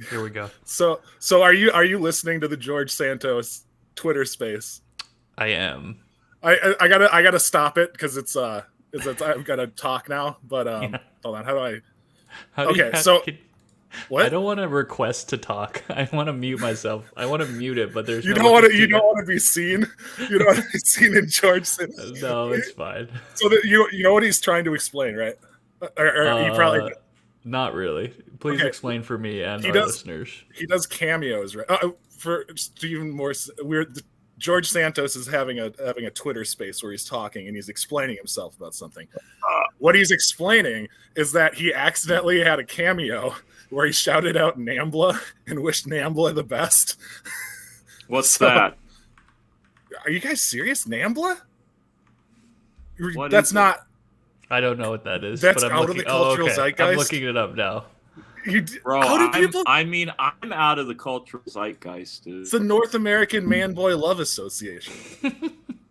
Here we go. So are you listening to the George Santos Twitter space? I am. I gotta stop it because it's I've got to talk now. But Yeah. hold on, how do I? How do you Okay, have? so I what? don't want to request to talk. I want to mute myself. I want to mute it, but there's You no don't way want to to. be seen. You don't want to be seen in George Santos. No, it's fine. So that you know what he's trying to explain, right? Or you probably Uh, Not really. Please okay. explain for me and He our does listeners. he does cameos, right? For just even more weird, George Santos is having a Twitter space where he's talking and he's explaining himself about something. What he's explaining is that he accidentally had a cameo where he shouted out Nambla and wished Nambla the best. What's that? Are you guys serious? Nambla? What That's is it? not. I don't know what that is. That's but I'm out looking, of the cultural okay. zeitgeist. I'm looking it up now. Bro, How do people? I'm out of the cultural zeitgeist, dude. It's the North American Man Boy Love Association.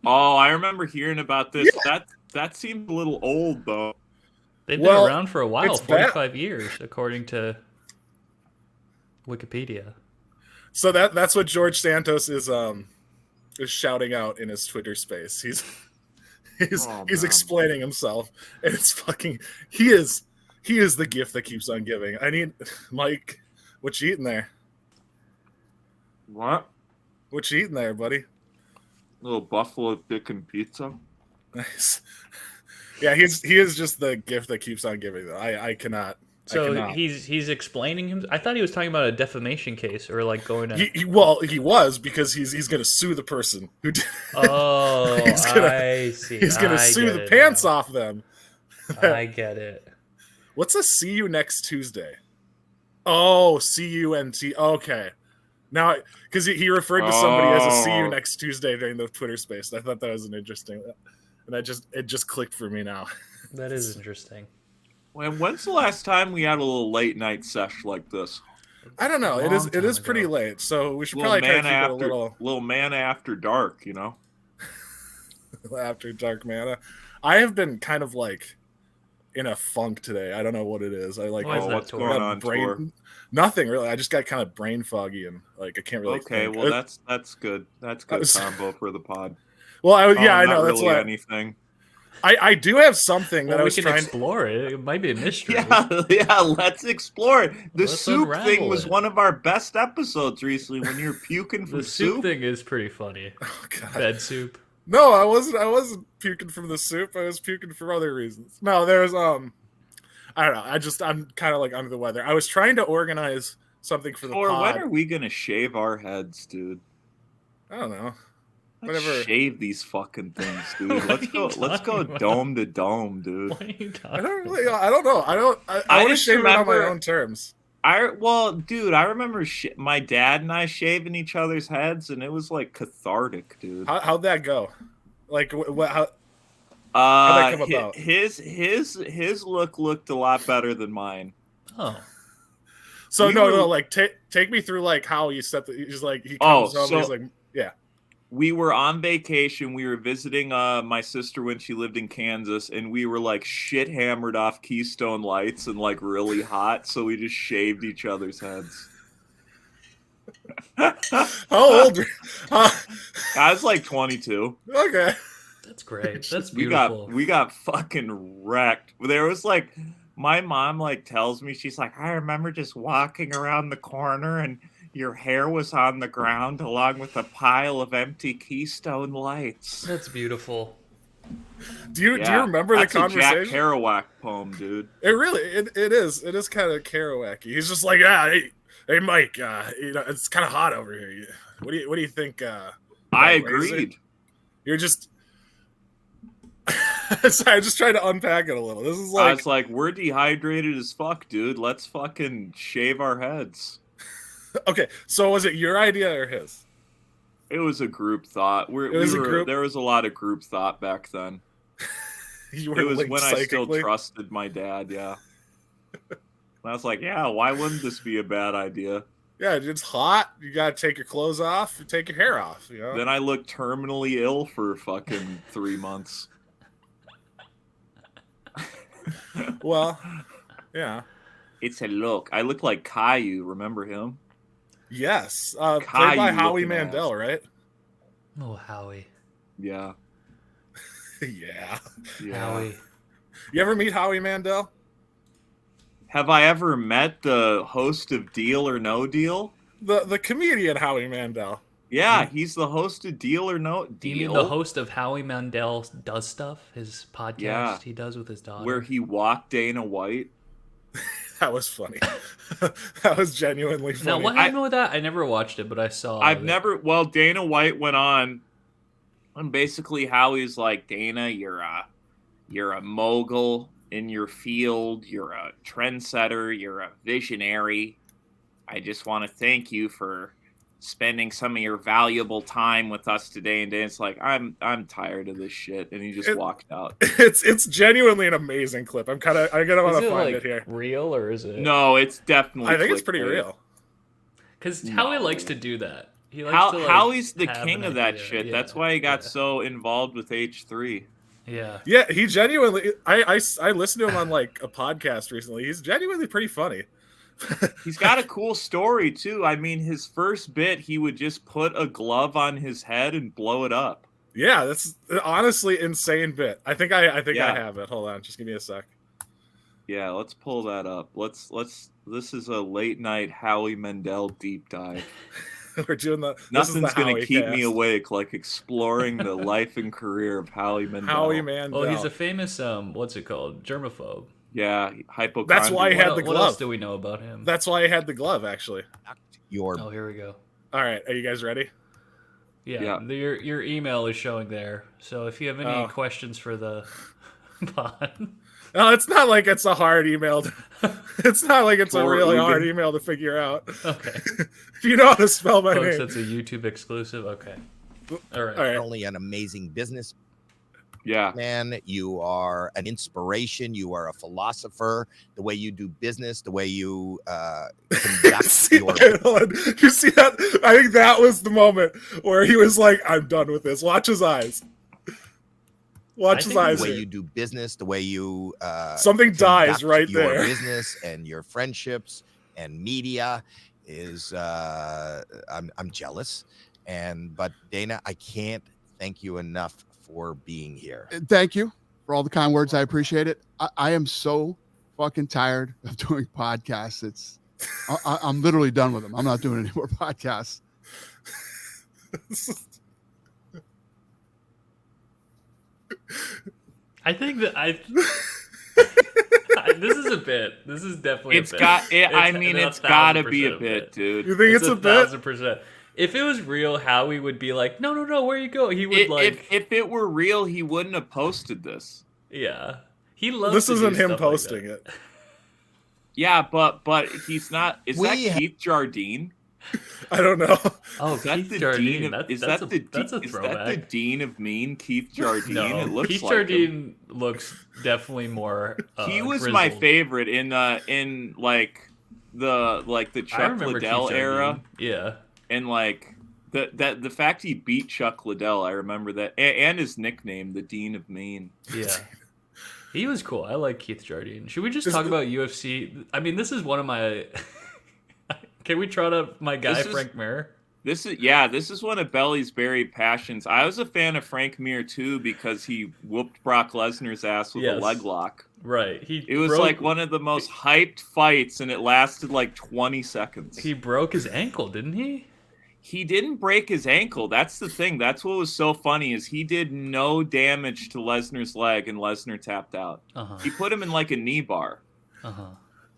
Oh, I remember hearing about this. Yeah. That seemed a little old, though. They've been around for a while, it's 45 years, according to Wikipedia. So that's what George Santos is shouting out in his Twitter space. He's explaining himself, and it's fucking. He is the gift that keeps on giving. I need Mike. What you eating there? What? What you eating there, buddy? Little buffalo chicken pizza. Nice. Yeah, he is just the gift that keeps on giving. Though I cannot. So he's explaining him. I thought he was talking about a defamation case or like going to. He was because he's going to sue the person who did. Oh, I see. He's going to sue the pants off them. I get it. What's a see you next Tuesday? Oh, CUNT. Okay. Now, because he referred to somebody as a see you next Tuesday during the Twitter space. I thought that was an interesting, and it just clicked for me now. That is interesting. When's the last time we had a little late night sesh like this? I don't know. It is pretty late, so we should probably try to keep it a little man after dark, you know. After dark mana. I have been kind of like in a funk today. I don't know what it is. What's going on, Tor? Nothing really. I just got kind of brain foggy and like I can't really. Okay, think. Well that's good. That's good combo for the pod. Well, I know that's really why. Anything. I do have something that I was we can trying explore it. It might be a mystery. Yeah, let's explore it. The Let's soup thing was it. one of our best episodes recently when you're puking from the soup thing is pretty funny. Oh, God. Bed soup. No, I wasn't puking from the soup. I was puking for other reasons. No, there's I don't know. I'm kind of like under the weather. I was trying to organize something for the pod. When are we gonna shave our heads, dude? I don't know. Let's shave these fucking things, dude. Let's go dome to dome, dude. What are you talking I don't know. I want to shave it on my own terms. Dude, I remember my dad and I shaving each other's heads, and it was like cathartic, dude. How'd that go? Like, how'd that come about? His look looked a lot better than mine. Oh. So no, like take me through like how you set the. He's like he comes home. He's like, yeah. We were on vacation. We were visiting my sister when she lived in Kansas, and we were like shit hammered off Keystone Lights and like really hot, so we just shaved each other's heads. How old? I was like 22. Okay, that's great. That's beautiful. We got fucking wrecked. There was like my mom like tells me, she's like, I remember just walking around the corner and your hair was on the ground along with a pile of empty Keystone Lights. That's beautiful. Do you remember the conversation? That's a Jack Kerouac poem, dude. It really it is. It is kind of Kerouac-y. He's just like, hey Mike, it's kind of hot over here. What do you think? I agreed. You're just. Sorry, I'm just trying to unpack it a little. This is like. I was like, we're dehydrated as fuck, dude. Let's fucking shave our heads. Okay, so was it your idea or his? It was a group thought. There was a lot of group thought back then. It was when I still trusted my dad, yeah. I was like, yeah, why wouldn't this be a bad idea? Yeah, it's hot. You gotta take your clothes off. You take your hair off. You know? Then I looked terminally ill for fucking 3 months. Well, yeah. It's a look. I look like Caillou. Remember him? Yes, played by Caillou Howie looking Mandel, ass. right? Oh, Howie. Yeah. Yeah. Howie. You ever meet Howie Mandel? Have I ever met the host of Deal or No Deal? The comedian Howie Mandel. Yeah, he's the host of Deal or No Deal. You mean the host of Howie Mandel Does Stuff, his podcast he does with his daughter? Where he walked Dana White. That was funny. That was genuinely funny. Now, what happened with that? I never watched it, but I saw Well, Dana White went on, and basically Howie's like, Dana, you're a mogul in your field. You're a trendsetter. You're a visionary. I just want to thank you for spending some of your valuable time with us today. And Dan's like, I'm tired of this shit, and he just walked out. It's genuinely an amazing clip. I gotta want to find it here. Real or is it? No, it's definitely. I think it's pretty real. Because Howie likes to do that. He likes to, Howie's the king of that shit. That's why he got so involved with H3. Yeah. Yeah, he genuinely. I listened to him on like a podcast recently. He's genuinely pretty funny. He's got a cool story too. I mean, his first bit, he would just put a glove on his head and blow it up. Yeah, that's honestly insane bit. I think I have it. Hold on, just give me a sec. Yeah, let's pull that up. Let's. This is a late night Howie Mandel deep dive. We're doing Nothing's going to keep me awake like exploring the life and career of Howie Mandel. Howie Mandel. Well, he's a famous what's it called? Germaphobe. Yeah, hypochondriac. That's why he had the glove. What else do we know about him? That's why he had the glove, actually. Oh, here we go. All right, are you guys ready? Yeah. Your email is showing there. So if you have any questions for the pod. No, it's not like it's a hard email. It's not like it's Tor a really Uggen. hard email to figure out. Okay. If you know how to spell my Folks, name. that's a YouTube exclusive. Okay. All right. All right. Only an amazing business Yeah. man. You are an inspiration. You are a philosopher. The way you do business, the way you conduct your. Hold on. You see that? I think that was the moment where he was like, "I'm done with this." Watch his eyes. Watch his eyes. The way you do business, the way you something dies right your there. business and your friendships and media is I'm jealous. But Dana, I can't thank you enough for being here. Thank you for all the kind words. I appreciate it. I am so fucking tired of doing podcasts. I'm literally done with them. I'm not doing any more podcasts. I think that this is a bit. This is definitely It's a bit. got. It's got to be a 1000% bit, dude. You think it's a bit? 1000%. If it was real, Howie would be like, no, where you go? He would If it were real, he wouldn't have posted this. yeah. He loves. This to isn't do him stuff posting like it. Yeah, but he's not. Is that Keith Jardine? I don't know. Oh, Is that Keith the Jardine. dean of, That's a is throwback. that the dean of mean, Keith Jardine? No, It looks Keith like him. Jardine looks definitely more. He was my grizzled. favorite in like the I Chuck remember Liddell Keith era, Jardine. Yeah. and like the fact he beat Chuck Liddell, I remember that, and his nickname, the Dean of Mean. Yeah. He was cool. I like Keith Jardine. Should we just talk about UFC? I mean, this is one of my. Can we trot up my guy Frank Mir? This is one of Belly's buried passions. I was a fan of Frank Mir too because he whooped Brock Lesnar's ass with a leg lock. Right. It was like one of the most hyped fights, and it lasted like 20 seconds. He broke his ankle, didn't he? He didn't break his ankle. That's the thing. That's what was so funny is he did no damage to Lesnar's leg, and Lesnar tapped out. Uh-huh. He put him in like a knee bar. Uh-huh.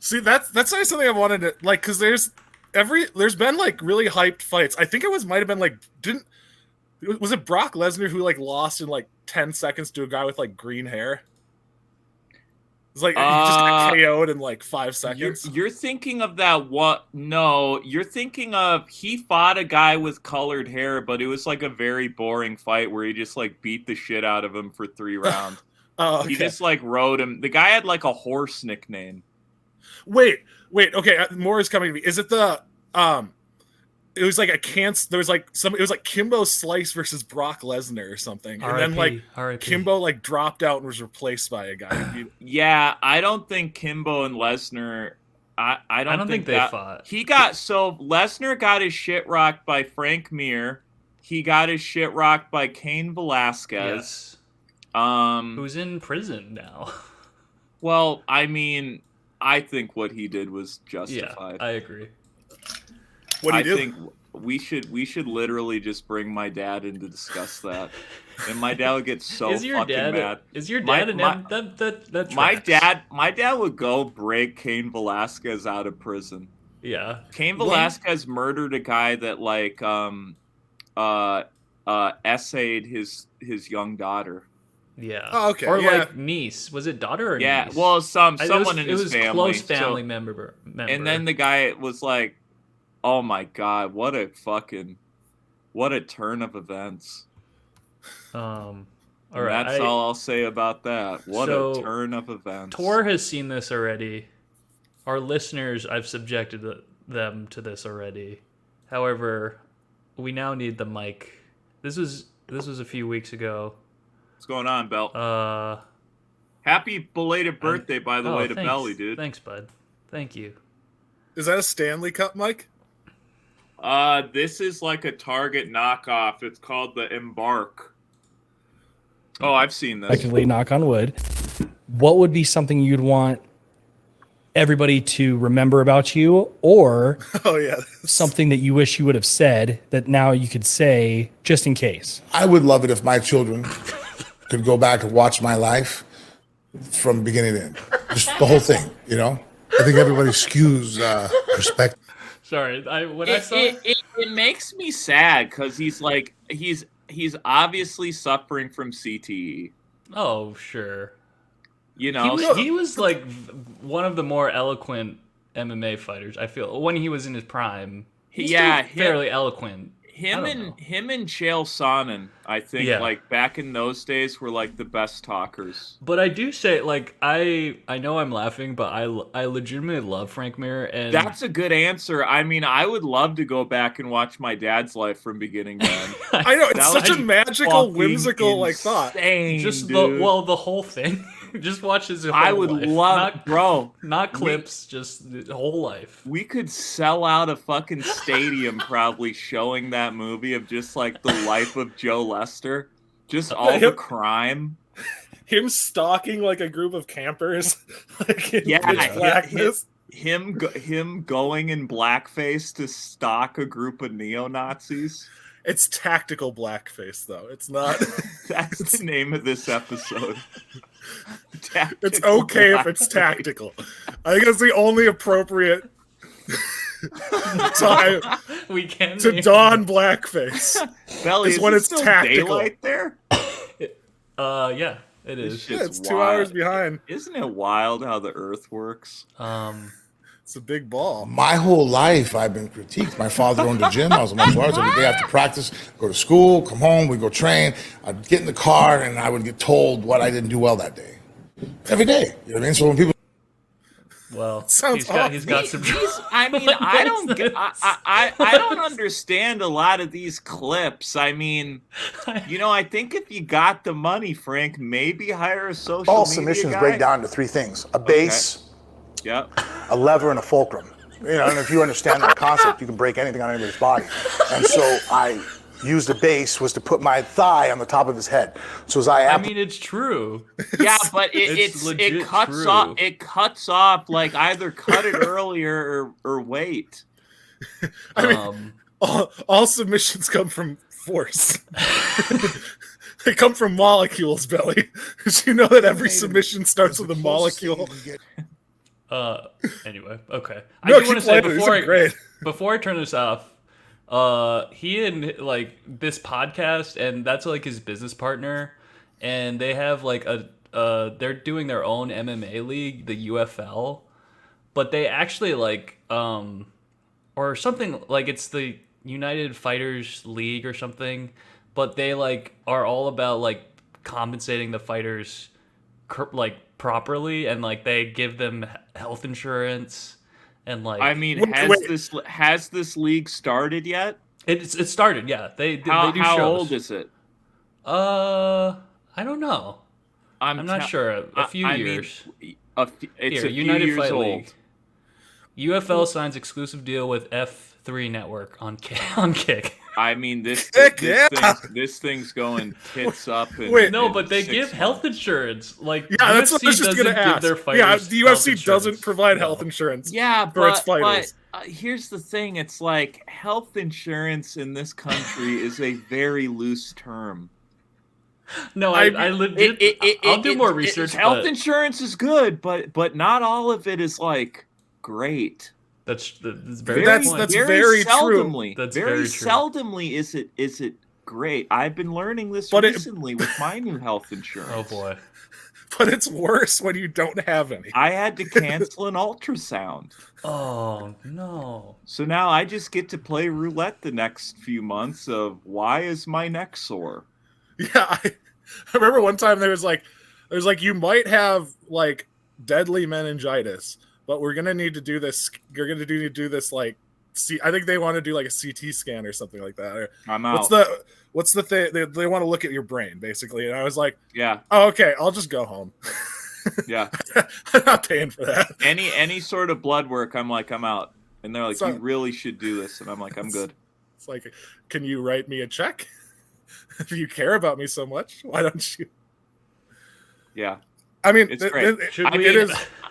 See, that's always something I wanted to like because there's been like really hyped fights. I think it might have been like was it Brock Lesnar who like lost in like 10 seconds to a guy with like green hair? It's like he just got KO'd in like 5 seconds. You're thinking of that what? No, you're thinking of he fought a guy with colored hair, but it was like a very boring fight where he just like beat the shit out of him for 3 rounds. Okay. He just like rode him. The guy had like a horse nickname. Wait. Okay, more is coming to me. Is it the It was like there was like it was like Kimbo Slice versus Brock Lesnar or something, and then like Kimbo like dropped out and was replaced by a guy. Yeah, I don't think Kimbo and Lesnar I don't think they fought. He got so Lesnar got his shit rocked by Frank Mir. He got his shit rocked by Cain Velasquez. Yes. Who's in prison now? Well, I mean, I think what he did was justified. Yeah, I agree. What do you do? I think we should literally just bring my dad in to discuss that. And my dad would get so fucking mad. Is your dad that my dad would go break Cain Velasquez out of prison. Yeah. Cain Velasquez murdered a guy that like essayed his young daughter. Yeah. Oh, okay. Or yeah. like niece. Was it daughter or niece? Well, someone in his family. It was close family member. And then the guy was like, "Oh my god, what a turn of events." All right. That's all I'll say about that. What a turn of events. Tor has seen this already. Our listeners, I've subjected them to this already. However, we now need the mic. This was a few weeks ago. What's going on, Belt? Happy belated birthday, by the way, to thanks. Belly, dude. Thanks, bud. Thank you. Is that a Stanley Cup, Mike? This is like a Target knockoff. It's called the Embark. Oh, I've seen this. Effectively, knock on wood. What would be something you'd want everybody to remember about you, or something that you wish you would have said that now you could say just in case? I would love it if my children could go back and watch my life from beginning to end. Just the whole thing, you know? I think everybody skews perspective. Sorry, it makes me sad because he's obviously suffering from CTE. Oh, sure. You know, he was like one of the more eloquent MMA fighters. I feel when he was in his prime. He's fairly eloquent. Him and Chael Sonnen, I think, like back in those days, were like the best talkers. But I do say, like, I know I'm laughing, but I legitimately love Frank Mir, and that's a good answer. I mean, I would love to go back and watch my dad's life from beginning to end. I know it's such a magical, whimsical like thought. Just the whole thing. Just watch his whole life. I would love, not clips, just the whole life. We could sell out a fucking stadium probably showing that movie of just like the life of Joe Lester, just all the crime. Him stalking like a group of campers, like in pitch blackness. Him going in blackface to stalk a group of neo-Nazis. It's tactical blackface, though. It's not. That's the name of this episode. It's okay if it's tactical. I think it's the only appropriate time to don blackface. Belly, is when it's tactical. Daylight there? Yeah, it is. Yeah, it's 2 hours behind. Isn't it wild how the Earth works? It's a big ball. My whole life, I've been critiqued. My father owned a gym. I was a martial arts every day after practice. Go to school, come home, we'd go train. I'd get in the car, and I would get told what I didn't do well that day. Every day. You know what I mean? So when people... Well, he's got some... I mean, I don't understand a lot of these clips. I mean, you know, I think if you got the money, Frank, maybe hire a social media All submissions guy. break down to three things: a base, a lever, and a fulcrum. You know, and if you understand that concept, you can break anything on anybody's body. And so I used a base was to put my thigh on the top of his head. So as I mean, it's true. Yeah, but it cuts true. off. It cuts off. Like either cut it earlier or wait. I mean, all submissions come from force. They come from molecules, Belly. Did you know that every submission starts with a molecule? Anyway, okay. No, I do want to say before I turn this off, he and like this podcast, and that's like his business partner, and they have like they're doing their own MMA league, the UFL, but they actually like or something like it's the United Fighters League or something, but they like are all about like compensating the fighters like properly, and like they give them health insurance. And like, I mean, has this league started yet? It started, yeah. They do how shows. How old is it? I don't know. I'm not sure. A few years. It's a United few years Fight old. League. UFL signs exclusive deal with F3 Network on Kick. I mean, this thing's going tits up. No, but they give health insurance. Like, yeah, that's what I was just going to ask. Their yeah, the UFC doesn't provide health insurance. Yeah, for its fighters. But here's the thing: it's like health insurance in this country is a very loose term. No, I'll do more research. Health insurance is good, but not all of it is like great. That's very seldomly. True. That's very true. Seldomly is it great. I've been learning this recently with my new health insurance. Oh boy. But it's worse when you don't have any. I had to cancel an ultrasound. Oh no. So now I just get to play roulette the next few months of why is my neck sore? Yeah, I remember one time there's like you might have like deadly meningitis, but we're gonna need to do this. You're gonna need to do this like I think they want to do like a CT scan or something like that. Or, I'm out. What's the thing? They want to look at your brain basically, and I was like, yeah, oh, okay, I'll just go home. Yeah, I'm not paying for that. Any sort of blood work, I'm like, I'm out. And they're like, you really should do this, and I'm like, I'm good. It's like, can you write me a check? If you care about me so much, why don't you? Yeah, I mean, it's great.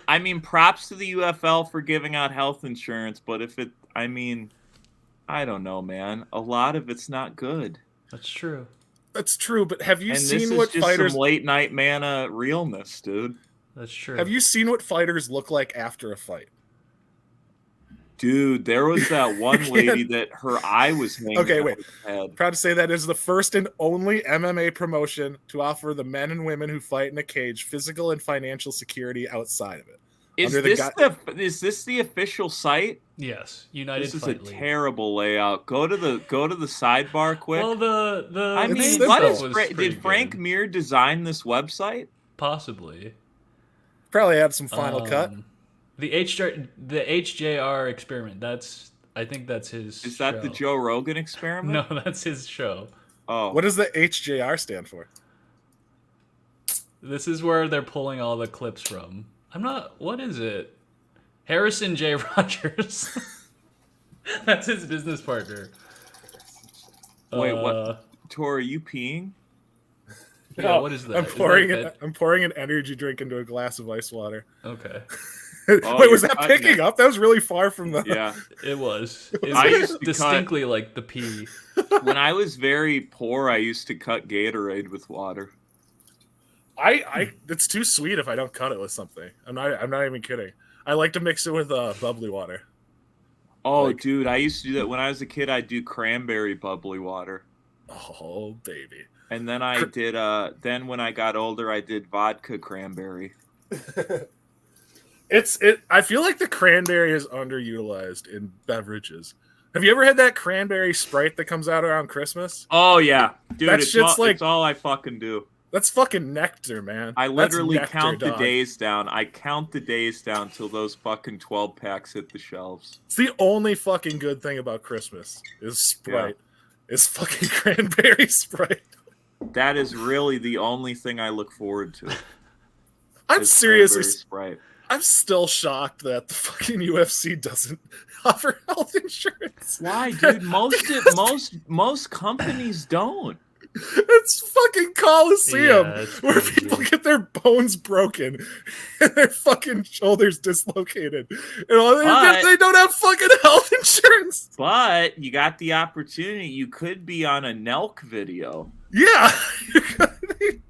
I mean, props to the UFL for giving out health insurance, but I don't know, man. A lot of it's not good. That's true. That's true, but have you seen this is what just fighters some late night mana realness, dude? That's true. Have you seen what fighters look like after a fight? Dude, there was that one lady that her eye was hanging. Okay, wait. Proud to say that is the first and only MMA promotion to offer the men and women who fight in a cage physical and financial security outside of it. Is this the official site? Yes, United. This is Fight a League. Terrible layout. Go to the sidebar quick. Well, I mean, did Frank Mir design this website? Possibly. Probably had some Final Cut. The HJR experiment. I think that's his. Is that the Joe Rogan experiment? No, that's his show. Oh, what does the HJR stand for? This is where they're pulling all the clips from. What is it? Harrison J. Rogers. That's his business partner. Wait, what? Tor, are you peeing? Yeah, no, what is that? I'm pouring an energy drink into a glass of ice water. Okay. Wait, was that picking up? That was really far from the... Yeah. It was. I used distinctly like the pee. When I was very poor, I used to cut Gatorade with water. It's too sweet if I don't cut it with something. I'm not even kidding. I like to mix it with bubbly water. Oh, dude, I used to do that when I was a kid. I'd do cranberry bubbly water. Oh, baby. And then I did. Then when I got older, I did vodka cranberry. I feel like the cranberry is underutilized in beverages. Have you ever had that cranberry Sprite that comes out around Christmas? Oh yeah, dude, it's all I fucking do. That's fucking nectar, man. I literally count the days down. I count the days down till those fucking 12 packs hit the shelves. It's the only fucking good thing about Christmas is Sprite. Yeah. Is fucking cranberry Sprite. That is really the only thing I look forward to. I'm seriously Sprite. I'm still shocked that the fucking UFC doesn't offer health insurance. Why, dude? Most companies don't. It's fucking Coliseum where people get their bones broken and their fucking shoulders dislocated. They don't have fucking health insurance. But you got the opportunity. You could be on a Nelk video. Yeah. You're gonna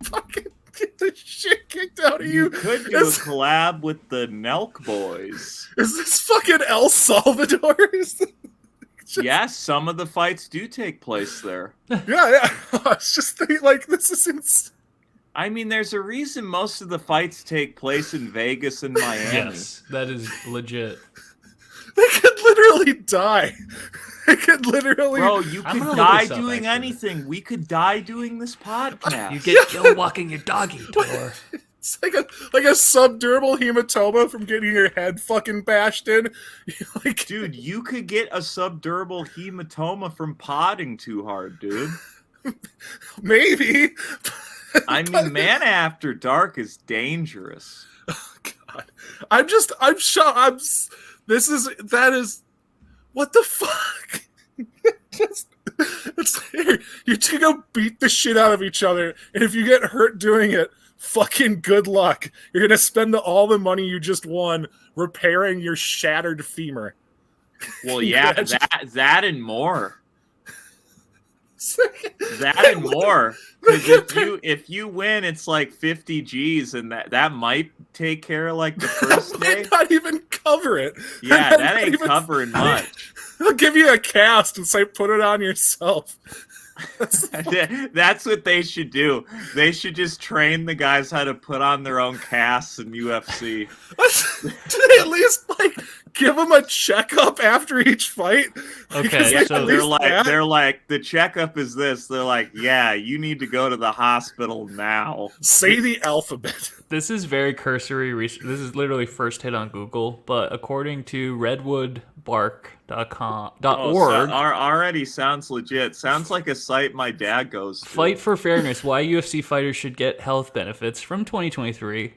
fucking get the shit kicked out of you. You could do a collab with the Nelk boys. Is this fucking El Salvador? Yes, some of the fights do take place there. Yeah. It's just like this isn't. I mean, there's a reason most of the fights take place in Vegas and Miami. Yes, that is legit. They could literally die. They could literally. Bro, you could die doing anything. We could die doing this podcast. You get killed walking your doggy, Tor. It's like a subdermal hematoma from getting your head fucking bashed in. Dude, you could get a subdermal hematoma from potting too hard, dude. Maybe. I mean, Man After Dark is dangerous. Oh, God. I'm shocked. That is what the fuck? You two go beat the shit out of each other, and if you get hurt doing it, fucking good luck. You're gonna spend all the money you just won repairing your shattered femur. Well, yeah, that and more. That and more. Because if you win, it's like 50 G's, and that might take care of like the first day. Might not even cover it. Yeah, that ain't covering much. They'll give you a cast and say, put it on yourself. That's what they should do. They should just train the guys how to put on their own casts in UFC. Do they at least like give them a checkup after each fight? Okay, so they're like the checkup is this. They're like, yeah, you need to go to the hospital now. Say the alphabet. This is very cursory research. This is literally first hit on Google, but according to redwoodbark.org, already sounds legit. Sounds like a site my dad goes to. Fight for Fairness: Why UFC Fighters Should Get Health Benefits from 2023.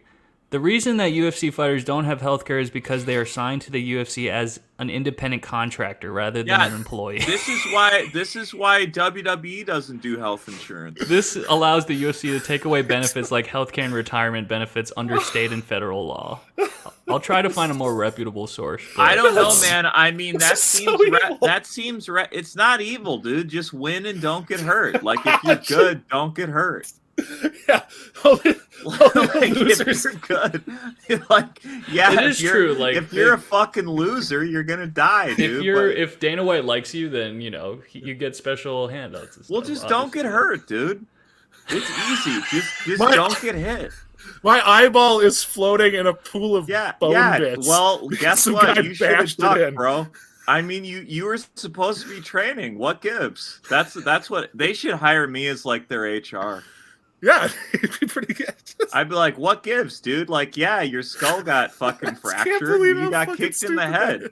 The reason that UFC fighters don't have health care is because they are signed to the UFC as an independent contractor rather than an employee. This is why WWE doesn't do health insurance. This allows the UFC to take away benefits like healthcare and retirement benefits under state and federal law. I'll try to find a more reputable source. I don't know, man. I mean, that seems it's not evil, dude. Just win and don't get hurt. Like if you're good, don't get hurt. Yeah, if you're good, like yeah, it is true. Like if you're a fucking loser, you're gonna die, dude. If Dana White likes you, then you know you get special handouts. And well, stuff, just don't get hurt, dude. It's easy. Just don't get hit. My eyeball is floating in a pool of bone bits. Well, guess what? You should have ducked, bro. I mean, you were supposed to be training. What gives? That's what they should hire me as like their HR. Yeah, it'd be pretty good. I'd be like, what gives, dude? Like, yeah, your skull got fucking fractured. You got kicked in the head.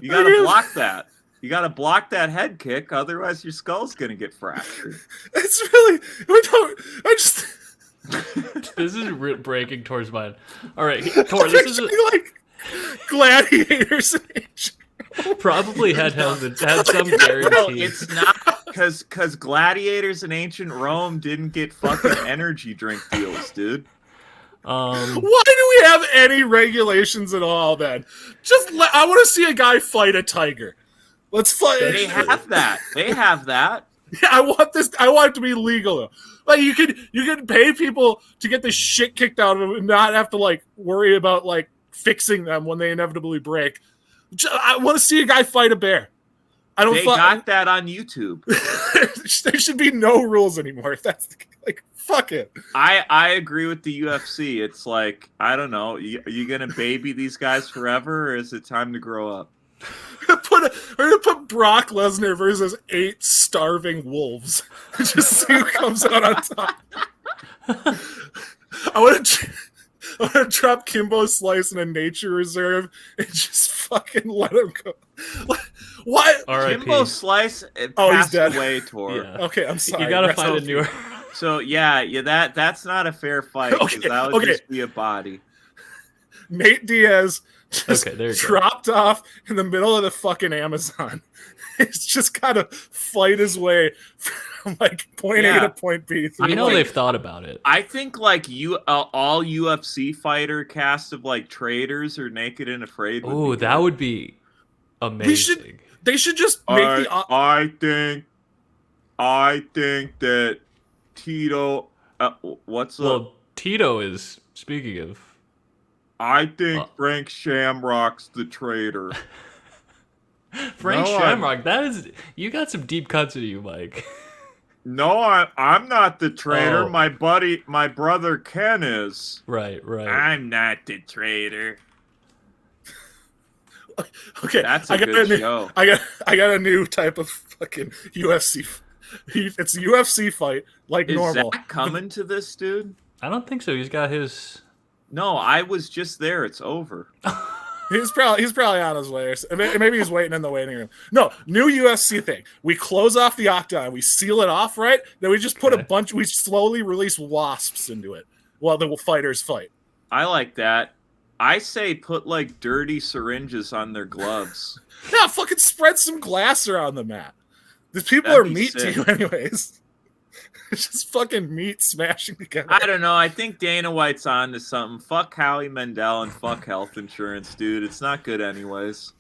You gotta block that. You gotta block that head kick, otherwise your skull's gonna get fractured. It's really This is breaking Tor's mind. All right, Tor, this is like gladiators in ancient probably had some guarantee. No, it's not because gladiators in ancient Rome didn't get fucking energy drink deals, dude. Why do we have any regulations at all? Then I want to see a guy fight a tiger. Let's fight. They have that. They have that. Yeah, I want this. I want it to be legal though. Like you can pay people to get the shit kicked out of them and not have to like worry about like fixing them when they inevitably break. I want to see a guy fight a bear. They got that on YouTube. There should be no rules anymore. If that's like fuck it. I agree with the UFC. It's like I don't know. Are you gonna baby these guys forever, or is it time to grow up? We're gonna put Brock Lesnar versus 8 starving wolves. Just see who comes out on top. I want to drop Kimbo Slice in a nature reserve and just fucking let him go. What? Kimbo Slice passed away, Tor. Yeah. Okay, I'm sorry. You gotta find a newer. So yeah, that's not a fair fight because that would just be a body. Nate Diaz just dropped off in the middle of the fucking Amazon. He's just got to fight his way from like point A to point B. I know they've thought about it. I think like all UFC fighter cast of like traders or Naked and Afraid. Oh, that would be amazing. They should just make I think that Tito. Tito is speaking of. I think Frank Shamrock's the traitor. Frank Shamrock, you got some deep cuts in you, Mike. No, I'm not the traitor. My brother Ken is. Right. I'm not the traitor. Okay, that's a good show. I got a new type of fucking UFC. It's a UFC fight like normal. Is Zach coming to this, dude? I don't think so. He's got his. No, I was just there. It's over. He's probably on his way. Maybe he's waiting in the waiting room. No, new UFC thing. We close off the octagon. We seal it off, right? Then we just put we slowly release wasps into it while the fighters fight. I like that. I say put like dirty syringes on their gloves. Yeah, fucking spread some glass around the mat. These people That'd are be meat sick. to you anyways. It's just fucking meat smashing together. I don't know. I think Dana White's on to something. Fuck Howie Mandel and fuck health insurance, dude. It's not good anyways.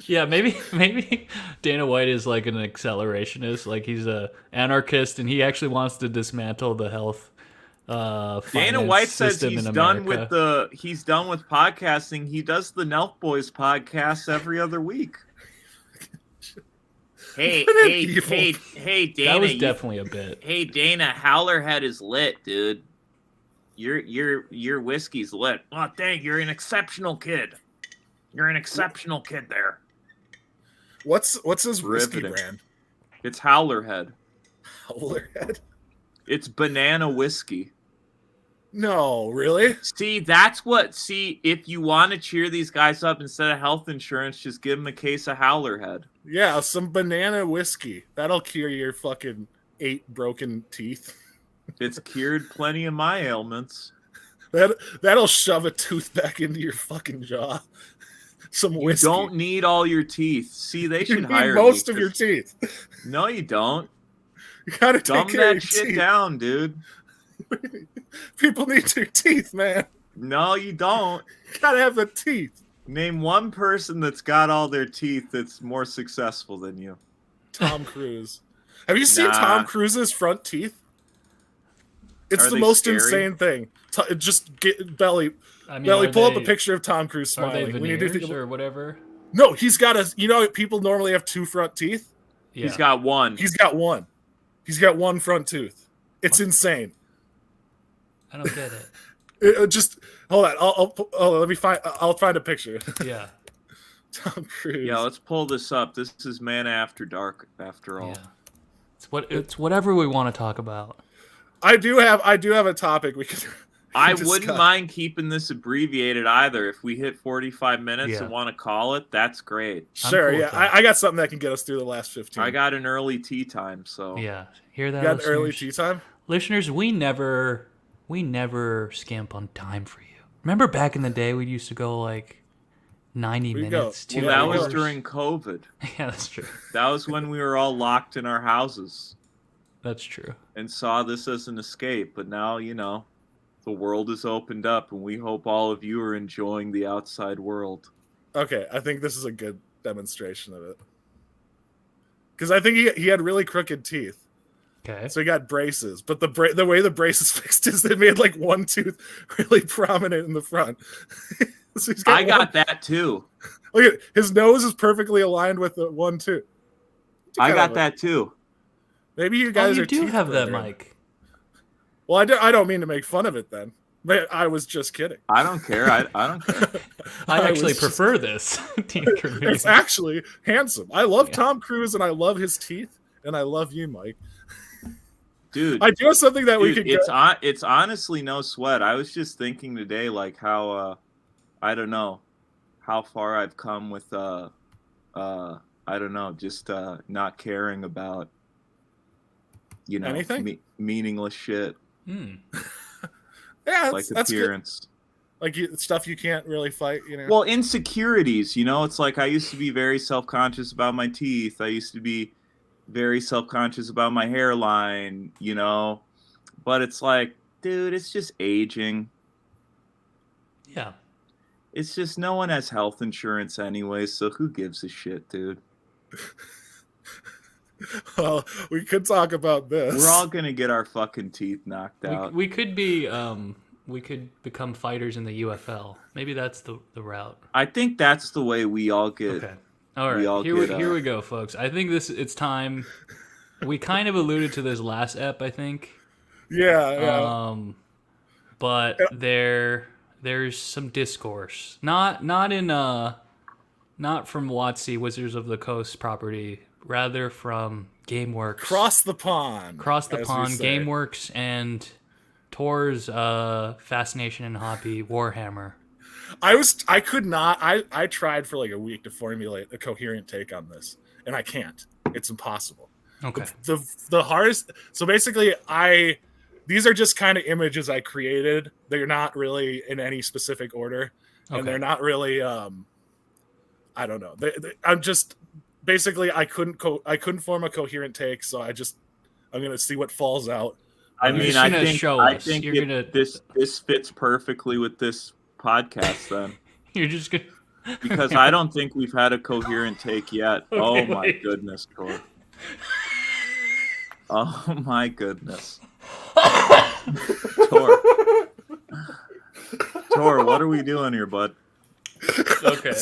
Yeah, maybe Dana White is like an accelerationist, like he's a anarchist, and he actually wants to dismantle the health. Dana White says he's done with podcasting. He does the Nelk Boys podcast every other week. Hey, Dana. That was definitely a bit. Hey, Dana, Howlerhead is lit, dude. Your whiskey's lit. Oh, dang, you're an exceptional kid. You're an exceptional kid there. What's his whiskey brand? It's Howlerhead. Howlerhead? It's banana whiskey. No, really? See, if you want to cheer these guys up instead of health insurance, just give them a case of Howlerhead. Yeah, some banana whiskey. That'll cure your fucking 8 broken teeth. It's cured plenty of my ailments. That'll shove a tooth back into your fucking jaw. Some whiskey. You don't need all your teeth. See, they should hire most of your teeth. No, you don't. You gotta dumb take care of that shit teeth. down, dude. People need their teeth, man. No, you don't. You gotta have the teeth. Name one person that's got all their teeth that's more successful than you. Tom Cruise. Have you seen Tom Cruise's front teeth? It's the most insane thing. Just get Belly. Pull up a picture of Tom Cruise smiling. Are they veneers or whatever? No, he's got a. You know, people normally have 2 front teeth. Yeah. He's got one. He's got one. He's got one front tooth. It's insane. I don't get it. Just hold on. Let me find. I'll find a picture. Yeah. Tom Cruise. Yeah, let's pull this up. This is Man After Dark, after all. Yeah. It's whatever we want to talk about. I do have a topic we could. I wouldn't mind keeping this abbreviated either. If we hit 45 minutes and want to call it, that's great. Sure, cool, yeah. I got something that can get us through the last 15. I got an early tea time, so yeah. Hear that? You got an early tea time? Listeners, we never scamp on time for you. Remember back in the day we used to go like 90 minutes. Well, that was during COVID. Yeah, that's true. That was when we were all locked in our houses. That's true. And saw this as an escape, but now, the world is opened up, and we hope all of you are enjoying the outside world. Okay, I think this is a good demonstration of it. Because I think he had really crooked teeth. Okay. So he got braces, but the way the braces fixed is they made like one tooth really prominent in the front. So I got that too. Look at his nose is perfectly aligned with the one tooth. I got that too. Maybe you guys you do have that, Mike. Well, I don't mean to make fun of it then. But I was just kidding. I don't care. I don't care. I actually prefer this. It's actually handsome. I love Tom Cruise and I love his teeth and I love you, Mike. Dude, I do have something that we could it's honestly no sweat. I was just thinking today, like how I don't know how far I've come with I don't know, just not caring about anything meaningless shit. Yeah, like that's appearance, good. Like stuff you can't really fight. Well, insecurities. It's like I used to be very self-conscious about my teeth. I used to be very self-conscious about my hairline. But it's like, dude, it's just aging. Yeah. It's just no one has health insurance anyway, so who gives a shit, dude? Well, we could talk about this. We're all gonna get our fucking teeth knocked out. We could be we could become fighters in the UFL. Maybe that's the route. I think that's the way we all get. Okay. All right. Here we go, folks. I think it's time. We kind of alluded to this last ep, I think. Yeah. But there's some discourse. Not from WotC, Wizards of the Coast property. Rather from GameWorks. Cross the pond, GameWorks, and Tor's fascination and hobby, Warhammer. I tried for like a week to formulate a coherent take on this, and I can't. It's impossible. Okay. The hardest. So basically, I these are just kind of images I created. They're not really in any specific order, and they're not really. I don't know. I'm just basically I couldn't form a coherent take, so I'm gonna see what falls out. I mean, I think this fits perfectly with this podcast. Then you're just gonna because I don't think we've had a coherent take yet. Okay, oh my goodness, Tor. Oh my goodness. Tor, what are we doing here, bud? Okay.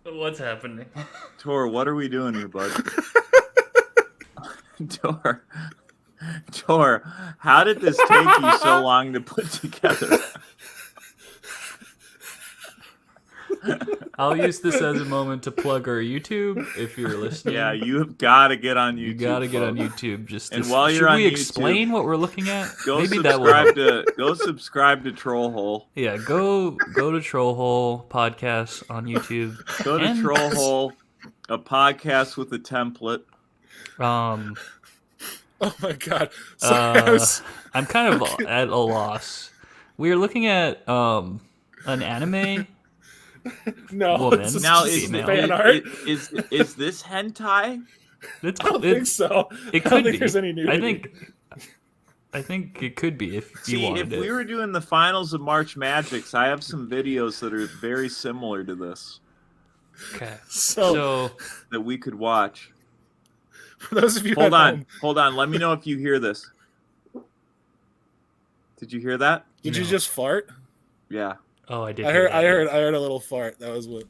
What's happening? Tor, what are we doing here, bud? Tor, how did this take you so long to put together? I'll use this as a moment to plug our YouTube if you're listening. Yeah, you have got to get on YouTube. You got to get on YouTube. While you're on YouTube, explain what we're looking at? Go subscribe to Trollhole. Yeah, go to Trollhole podcast on YouTube. Go to Trollhole, a podcast with a template. Oh my god! I'm kind of at a loss. We're looking at an anime. No, woman. Now is this hentai? I don't think so. It could be. There's any nudity. I think it could be if you See, wanted if we were doing the finals of March Magics, I have some videos that are very similar to this. Okay. So that we could watch. For those of you hold on. Let me know if you hear this. Did you hear that? Did you just fart? Yeah. Oh, I did. I heard a little fart. That was what.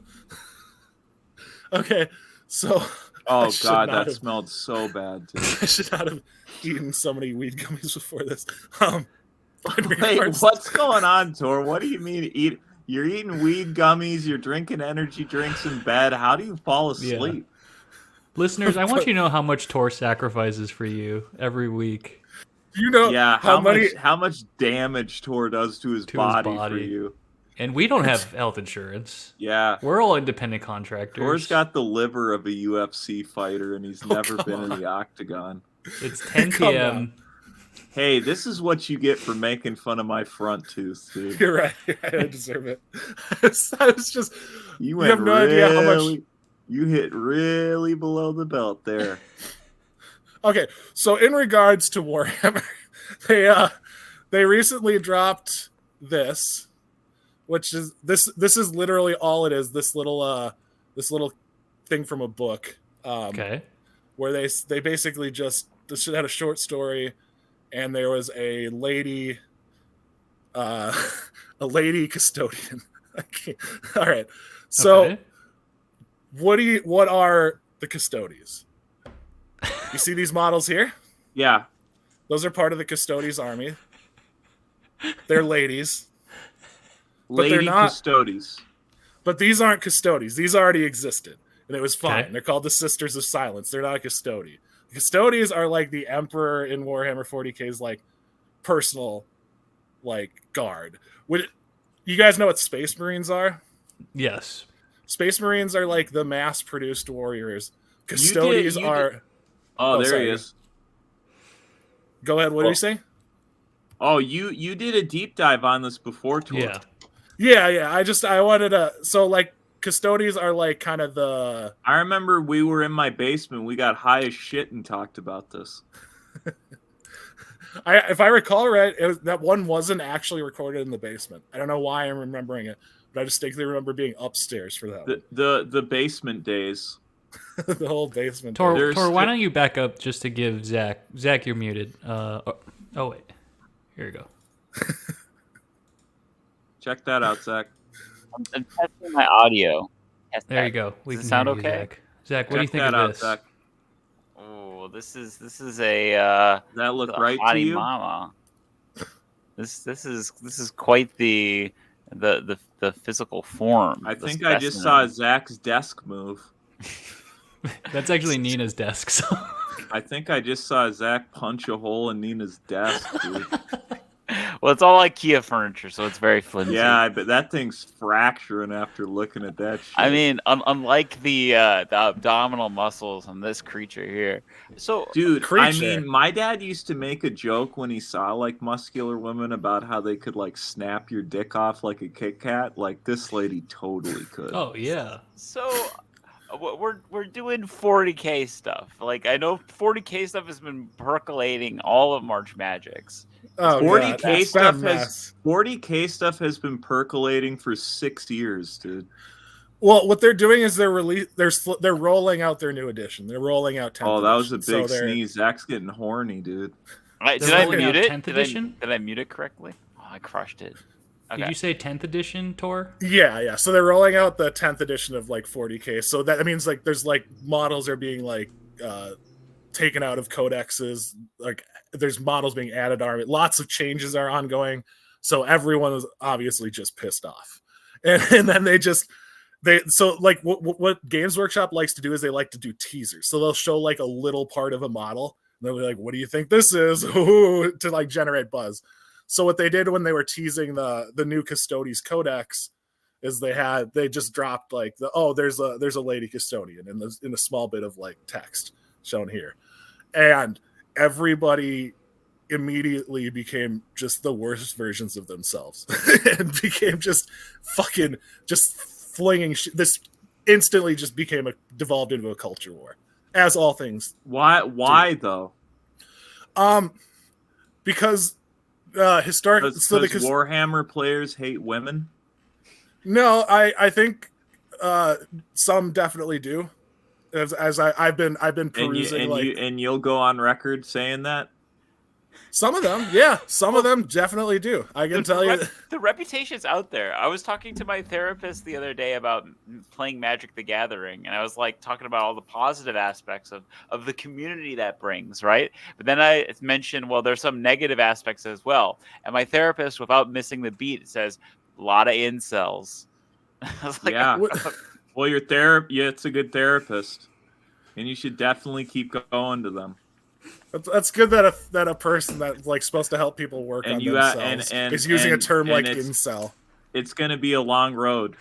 Okay, so. Oh god, that smelled so bad too. I should not have eaten so many weed gummies before this. Wait, what's going on, Tor? What do you mean you're eating weed gummies? You're drinking energy drinks in bed. How do you fall asleep? Yeah. Listeners, I want you to know how much Tor sacrifices for you every week. You know, how much damage Tor does to his body for you. And we don't have health insurance. Yeah. We're all independent contractors. Tor's got the liver of a UFC fighter, and he's never been in the octagon. It's 10 p.m. Hey, this is what you get for making fun of my front tooth, dude. You're right. I deserve it. I was just... You have no idea how much... You hit really below the belt there. Okay, so in regards to Warhammer, they recently dropped this... Which is this is literally all it is. This little thing from a book. Okay. Where they basically just had a short story, and there was a lady custodian. All right. So, okay. What are the Custodes? You see these models here? Yeah. Those are part of the Custodes army. They're ladies. But they're not Custodes. But these aren't Custodes. These already existed, and it was fine. Okay. They're called the Sisters of Silence. They're not a Custode. The Custodes are like the Emperor in Warhammer 40K's like personal guard. You guys know what Space Marines are? Yes. Space Marines are like the mass-produced warriors. Custodes are. Oh, there he is. Go ahead. What are you saying? Oh, you did a deep dive on this before, Tor. Yeah. Yeah. I wanted to. So, Custodes are kind of the. I remember we were in my basement. We got high as shit and talked about this. If I recall right, that one wasn't actually recorded in the basement. I don't know why I'm remembering it, but I distinctly remember being upstairs for that. The basement days. The whole basement. Tor, why don't you back up just to give Zach? Zach, you're muted. Oh wait, here you go. Check that out, Zach. I'm testing my audio. There you go. Does it sound okay? Zach. Zach, what do you think of this? Zach. Oh, this is a that look right to you, mama. This is quite the physical form. I think I just saw Zach's desk move. That's actually Nina's desk. So. I think I just saw Zach punch a hole in Nina's desk, dude. Well, it's all IKEA furniture, so it's very flimsy. Yeah, but that thing's fracturing after looking at that shit. I mean, unlike the abdominal muscles on this creature here. So, dude, I mean, my dad used to make a joke when he saw like muscular women about how they could like snap your dick off like a Kit Kat. Like this lady totally could. Oh yeah. So we're doing 40K stuff. Like I know 40K stuff has been percolating all of March Magics. Oh, 40K stuff has been percolating for 6 years, dude. Well, what they're doing is they're rolling out their new edition. They're rolling out 10th. Oh, that was a big sneeze. Zach's getting horny, dude. Right, did I mute it? 10th edition? Did I mute it correctly? Oh, I crushed it. Okay. Did you say 10th edition, Tor? Yeah. So they're rolling out the 10th edition of like 40K. So that means like there's like models are being like taken out of codexes. Like there's models being added. Lots of changes are ongoing. So everyone is obviously just pissed off. And then what Games Workshop likes to do is they like to do teasers. So they'll show like a little part of a model. And they'll be like, what do you think this is? Ooh, to like generate buzz. So what they did when they were teasing the new Custodes Codex is they just dropped like there's a lady custodian in a small bit of like text shown here. And everybody immediately became just the worst versions of themselves and became just fucking just flinging this instantly just devolved into a culture war, as all things. Why though? Because because Warhammer players hate women. No, I think some definitely do. As I've been perusing, and you'll go on record saying that. Some of them, yeah. Some of them definitely do. I can tell you. The reputation's out there. I was talking to my therapist the other day about playing Magic the Gathering, and I was like talking about all the positive aspects of the community that brings, right? But then I mentioned, well, there's some negative aspects as well. And my therapist, without missing the beat, says, a lot of incels. I was like, yeah. Well, it's a good therapist, and you should definitely keep going to them. That's good that a person that's like supposed to help people work on themselves is using a term like incel. It's going to be a long road.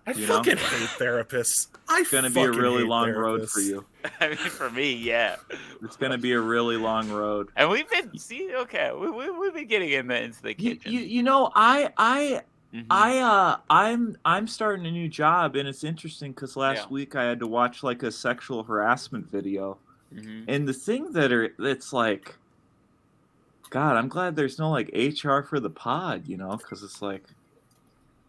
I fucking hate therapists. It's going to be a really long road for you. I mean, for me, yeah. It's going to be a really long road. And we've been we've been getting into the kitchen. I'm starting a new job, and it's interesting because last week I had to watch like a sexual harassment video. Mm-hmm. And the thing it's like, God, I'm glad there's no like HR for the pod, because it's like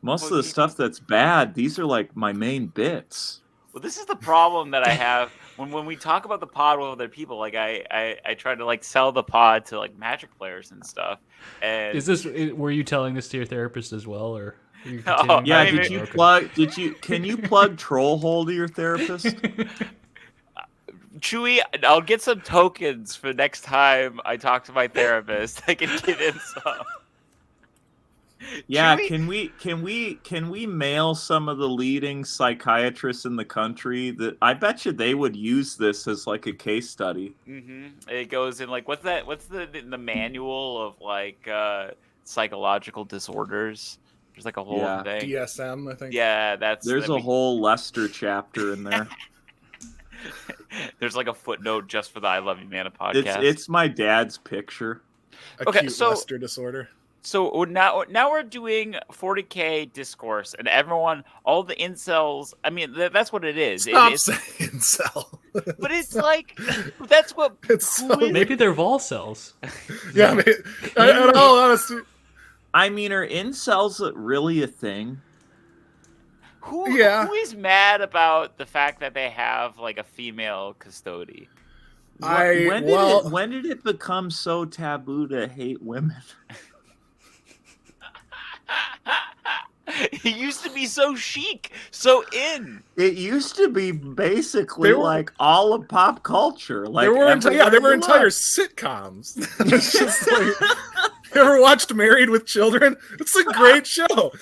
most of the stuff that's bad, these are like my main bits. Well, this is the problem that I have when we talk about the pod with other people. Like I try to like sell the pod to like Magic players and stuff. And were you telling this to your therapist as well, or? Yeah. Can you plug Trollhole to your therapist? Chewy, I'll get some tokens for next time I talk to my therapist. I can give in some. Yeah, Chewy? can we mail some of the leading psychiatrists in the country that I bet you they would use this as like a case study. Mm-hmm. It goes in like what's the manual of like psychological disorders? There's like a whole thing. DSM, I think. Yeah, there's a whole Lester chapter in there. There's like a footnote just for the I Love You Mana podcast. It's my dad's picture. Acute Lester disorder. So now we're doing 40K discourse, and all the incels. I mean, that's what it is. Stop saying incel. But it's like that's what. Maybe they're vol cells. Yeah, I mean, in all honesty. I mean, are incels really a thing? Who is mad about the fact that they have like a female custody? When did it become so taboo to hate women? It used to be so chic, so in. It used to be basically like all of pop culture. Like there were entire sitcoms. It's just like, you ever watched Married with Children? It's a great show.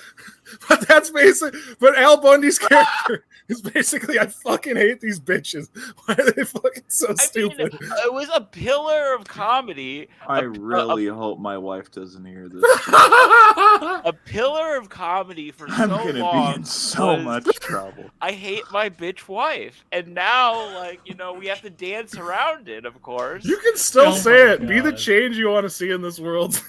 But that's basic. But Al Bundy's character It's basically, I fucking hate these bitches. Why are they fucking so stupid? It was a pillar of comedy. I really hope my wife doesn't hear this. A pillar of comedy for so long. I'm gonna be in so much trouble. I hate my bitch wife, and now, like, you know, we have to dance around it. Of course, You can still say it. Be the change you want to see in this world.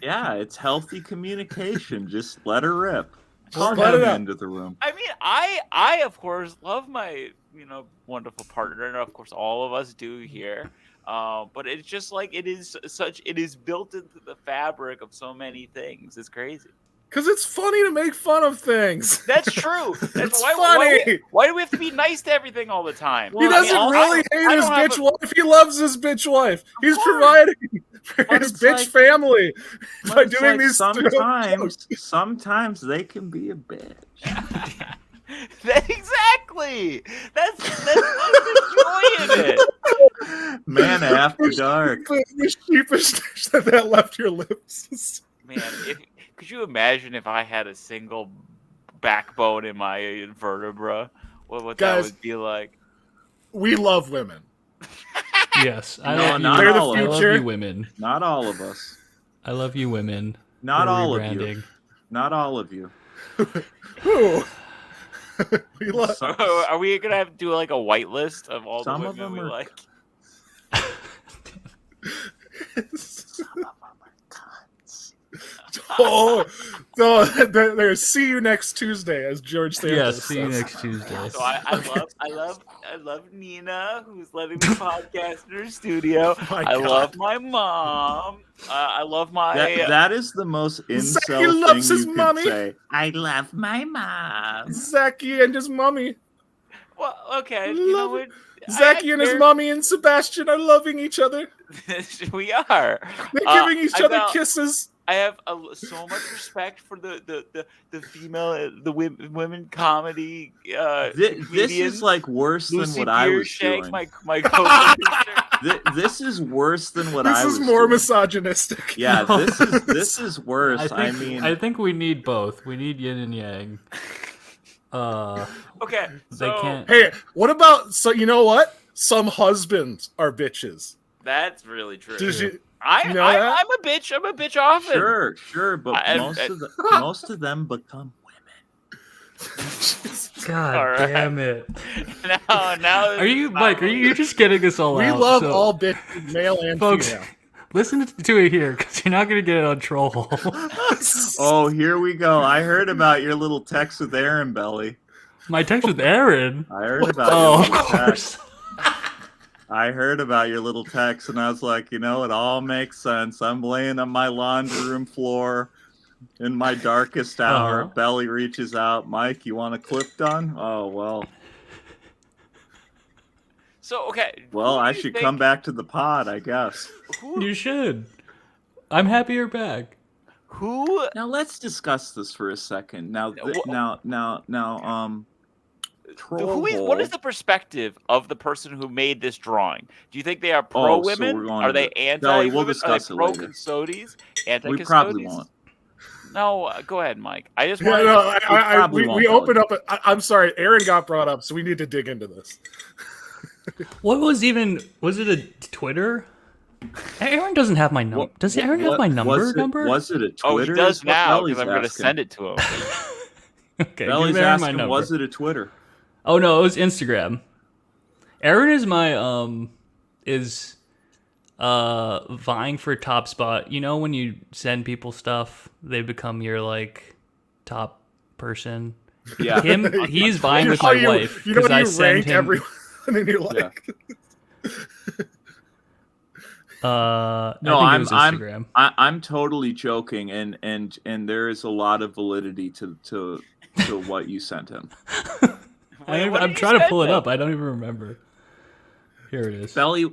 Yeah, it's healthy communication. Just let her rip. Just Let her into the room. I mean, I of course love my, you know, wonderful partner, and of course all of us do here. But it's just like it is built into the fabric of so many things. It's crazy. Because it's funny to make fun of things. That's true. That's It's funny. Why do we have to be nice to everything all the time? He doesn't really hate his bitch wife. He loves his bitch wife. He's providing for his bitch family by doing these Sometimes they can be a bitch. Exactly. That's enjoying it. Man after dark. The sheepishness that left your lips. Man, could you imagine if I had a single backbone in my vertebra? What that would be like? We love women. Yes, I love you women. Not all of us. I love you women. Not all of you. Not all of you. Who? Are we gonna have to do like a white list of all Some the of women them we are... like? There's see you next Tuesday, as George Santos Yes, see you says. next Tuesday. So I love Nina, who's letting me podcast in her studio. I love my mom. I love my. That is the most Zachy incel loves thing his you mommy. can say. I love my mom. Zachy and his mommy. Well, okay, you know what? Zachy and his mommy and Sebastian are loving each other. We are. They're giving each other kisses. I have so much respect for the female, the women comedy. This is like worse than what I was doing. This is worse than what I was doing. This is more misogynistic. Yeah, this is worse. I think we need both. We need yin and yang. Okay, they can't. Hey, what about you know what? Some husbands are bitches. That's really true. I'm a bitch. I'm a bitch often. Sure, but most of them become women. God damn it! Now are you, Mike? Are you just getting this all out? We love all bitches, male and folks, female. Listen to it here, because you're not going to get it on Troll Hole. Oh, here we go. I heard about your little text with Aaron, Belly. My text with Aaron? I heard about your little text. I heard about your little text, and I was like, you know, it all makes sense. I'm laying on my laundry room floor in my darkest hour. Belly reaches out. Mike, you want a clip done? Oh, well. So, okay. Well, I should come back to the pod, I guess. You should. I'm happy you're back. Who? Now let's discuss this for a second. Now, what is the perspective of the person who made this drawing? Do you think they are pro women? Are they anti? We'll discuss it later. Custodes? Anti? We probably won't. No, go ahead, Mike. I just want. We opened up. I'm sorry, Aaron got brought up, so we need to dig into this. What was it a Twitter? Aaron doesn't have my number. Does Aaron have my number? Was it a Twitter? Oh, he does now because I'm going to send it to him. Okay, Belly's asking, was it a Twitter? Oh no, it was Instagram. Aaron is my vying for top spot. You know when you send people stuff, they become your like top person. Yeah, he's vying with my wife because I send him. Everyone and you're like, no, I'm totally joking, and there is a lot of validity to what you sent him. I'm trying to pull it up. I don't even remember. Here it is. Belly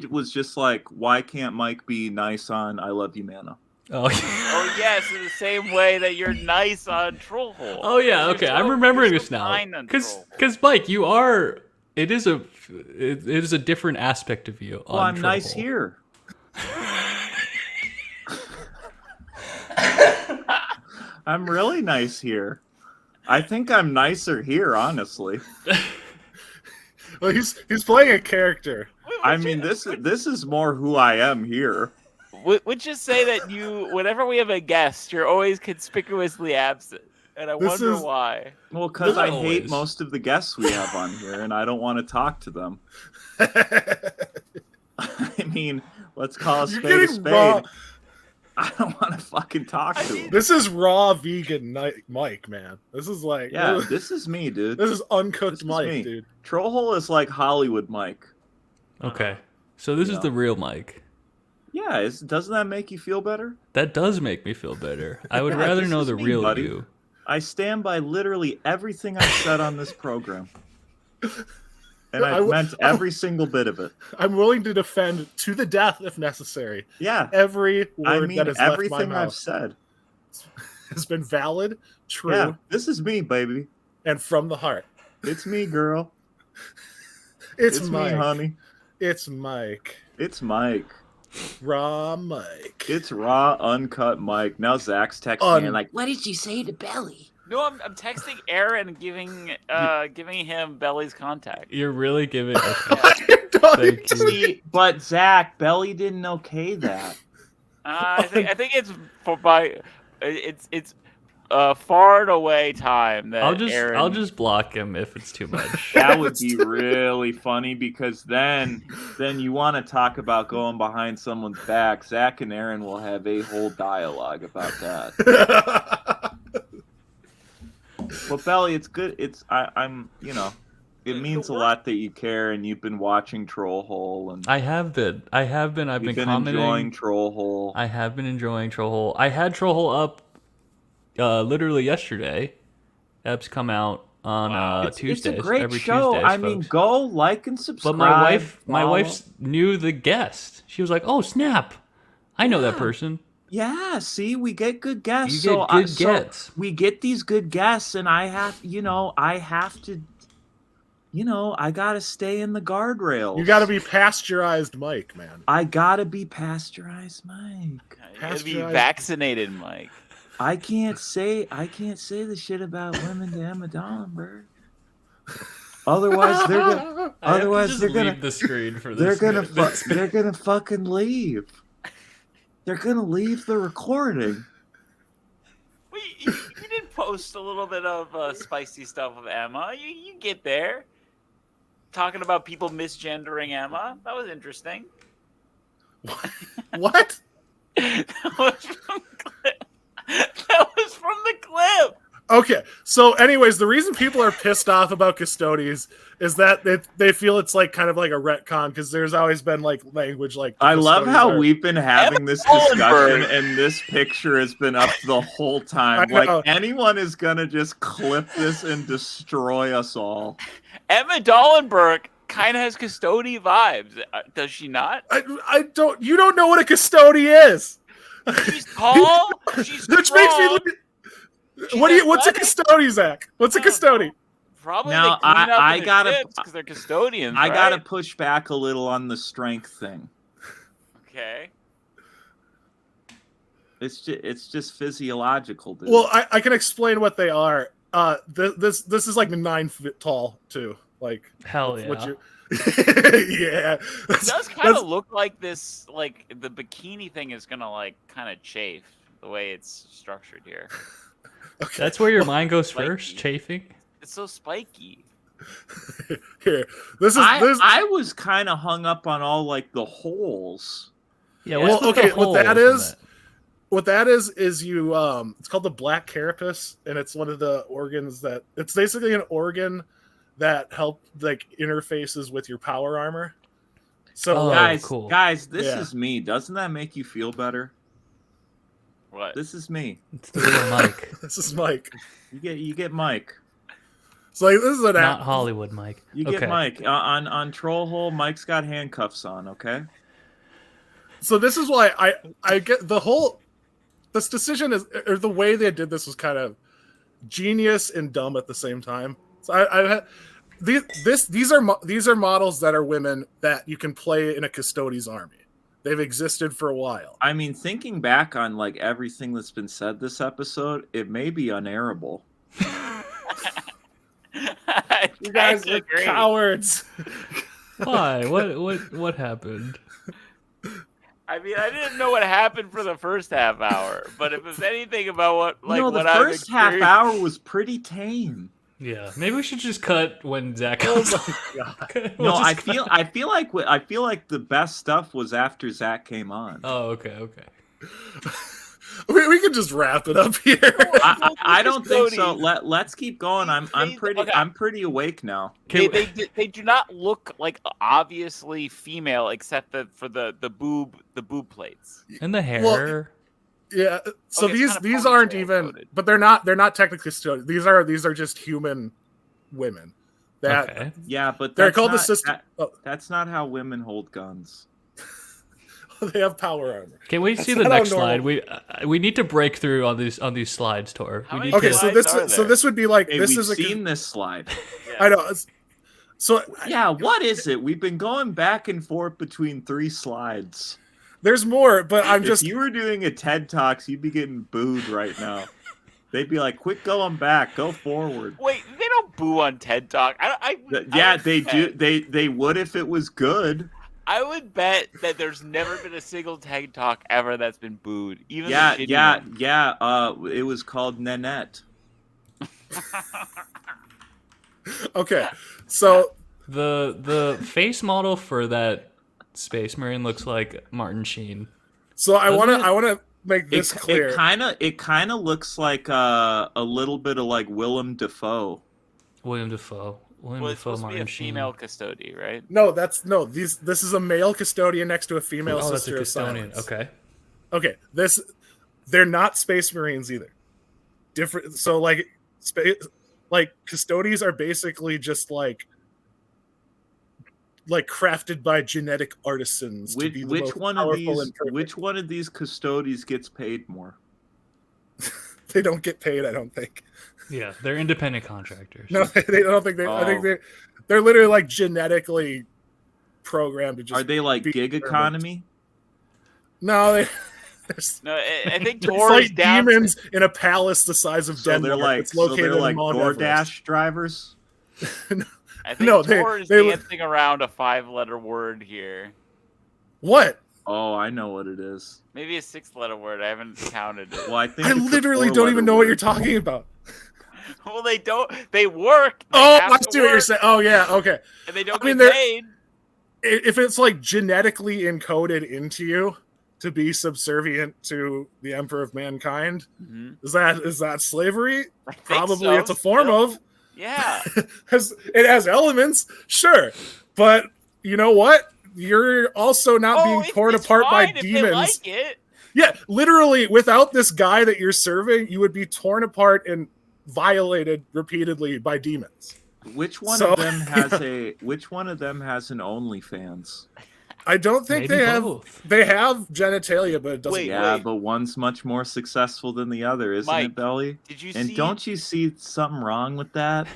was just like, why can't Mike be nice on I Love You, Mana? Oh, oh yes, in the same way that you're nice on Troll Hole. Oh yeah, okay, I'm remembering this now. Because Mike, you are. It is a different aspect of you. Well, I'm nice here. I'm really nice here. I think I'm nicer here, honestly. Well, he's playing a character. I mean, this is more who I am here. Would you say that whenever we have a guest, you're always conspicuously absent? And I wonder why. Well, because I hate most of the guests we have on here, and I don't want to talk to them. I mean, let's call a spade a spade. I don't want to fucking talk to him. This is raw vegan Mike, man. This is like... Yeah, this is me, dude. This is uncooked Mike, dude. Trollhole is like Hollywood Mike. Okay. So this is the real Mike. Yeah, doesn't that make you feel better? That does make me feel better. I would rather know the real buddy. you. I stand by literally everything I've said on this program. And I've meant every single bit of it. I'm willing to defend to the death if necessary. Yeah. Every word that has left my everything mouth I've said has been valid, true. Yeah, this is me, baby. And from the heart. It's me, girl. It's me, Mike. honey. It's Mike. It's Mike. Raw Mike. It's raw, uncut Mike. Now Zach's texting me like, what did you say to Belly? No, I'm texting Aaron, giving him Belly's contact. You're really giving. Thank you. But Zach, Belly didn't okay that. I think it's it's far and away time that I'll just block him if it's too much. That would be really funny because then you want to talk about going behind someone's back. Zach and Aaron will have a whole dialogue about that. Well, Belly, it's good. I'm it means a lot that you care and you've been watching Trollhole and I have been. I've been commenting. Enjoying Trollhole. I have been enjoying Trollhole. I had Trollhole up literally yesterday. Eps come out on Tuesdays. It's a great every show. Tuesdays, I mean, go like and subscribe. But my wife knew the guest. She was like, "Oh snap, I know that person." Yeah, see, we get good guests. You get good guests. We get these good guests, and I have to, I gotta stay in the guardrails. You gotta be pasteurized Mike, man. I gotta be pasteurized Mike. You gotta be vaccinated Mike. I can't say the shit about women to Emma Dollenberg. Otherwise, they're gonna leave the screen for this. They're gonna fucking leave. They're gonna leave the recording. Well, you did post a little bit of spicy stuff with Emma. You get there. Talking about people misgendering Emma. That was interesting. What? That was from the clip. Okay, so anyways, the reason people are pissed off about Custodes is that they feel it's like kind of like a retcon because there's always been like language like. I love how we've been having this discussion and this picture has been up the whole time. Like anyone is gonna just clip this and destroy us all. Emma Dollenberg kind of has Custode vibes, does she not? I don't. You don't know what a Custode is. She's tall. She's strong. What's a Custode, Zach? What's a Custode? Probably now I gotta because they're custodians. I gotta push back a little on the strength thing. Okay. It's just physiological, dude. Well, I can explain what they are. This is like 9 feet tall too. Like hell yeah. Yeah. It does kind of look like this. Like the bikini thing is gonna like kind of chafe the way it's structured here. Okay. That's where your mind goes first, chafing. It's so spiky. Here, I was kind of hung up on all like the holes. Yeah. Well, okay. What that is you. It's called the black carapace, and it's one of the organs that it's basically an organ that like interfaces with your power armor. So guys, this is me. Doesn't that make you feel better? What? This is me. It's the real Mike. This is Mike. You get Mike. So like, this is not Hollywood Mike. You get Mike on Trollhole. Mike's got handcuffs on. Okay. So this is why I get this decision is, or the way they did this was kind of genius and dumb at the same time. So these are models that are women that you can play in a Custodes army. They've existed for a while. I mean, thinking back on like everything that's been said this episode, it may be unairable. You guys are cowards. Why? What happened? I mean, I didn't know what happened for the first half hour, but if it's anything about what, like, the what first half hour was pretty tame. Yeah, maybe we should just cut when Zach comes. No, I feel like the best stuff was after Zach came on. Oh, okay. We can just wrap it up here. I don't think so. Let's keep going. I'm pretty awake now. They do not look like obviously female except for the boob plates and the hair. Well, yeah. So okay, these aren't even coded. But they're not technically custodians. These are just human women. Okay. Yeah, but they're called the system. That's not how women hold guns. They have power armor. Can we see the next slide? We need to break through on these slides, Tor. So this would be like hey, this we've is seen this slide. Yeah. I know. So yeah, what is it? We've been going back and forth between 3 slides. There's more, but if you were doing a TED Talks, you'd be getting booed right now. They'd be like, "Quit going back, go forward." Wait, they don't boo on TED Talk. They do. They would if it was good. I would bet that there's never been a single TED Talk ever that's been booed. Even it was called Nanette. Okay, so the face model for that Space Marine looks like Martin Sheen. So I want to make this clear. It kind of looks like a little bit of like Willem Dafoe. William Dafoe, it's supposed to be a female custodian, right? No, this is a male custodian next to a female sister of Silence. Okay. They're not Space Marines either. Different. So like custodians are basically just like crafted by genetic artisans. Which one of these custodians gets paid more? They don't get paid, I don't think. Yeah, they're independent contractors. No, they don't think they. I think they're literally like genetically programmed to just. Are they like gig economy? No, I think Tor is like demons in a palace the size of Denmark. It's located in DoorDash drivers. I think Tor is dancing around a 5-letter word here. What? Oh, I know what it is. Maybe a 6-letter word. I haven't counted it. Well, I literally don't even know what you're talking about. Well, they don't. They work. I see what you're saying. Oh, yeah. Okay. And they don't get paid. If it's like genetically encoded into you to be subservient to the Emperor of Mankind, is that slavery? Probably so, it's a form of. Yeah. It has elements, sure. But you know what? You're also not being torn apart by demons. Like it. Yeah, literally, without this guy that you're serving, you would be torn apart and violated repeatedly by demons. Which one of them has an OnlyFans? I don't think they have. They have genitalia, but it doesn't. Yeah, but one's much more successful than the other, isn't it, Belly? Don't you see something wrong with that?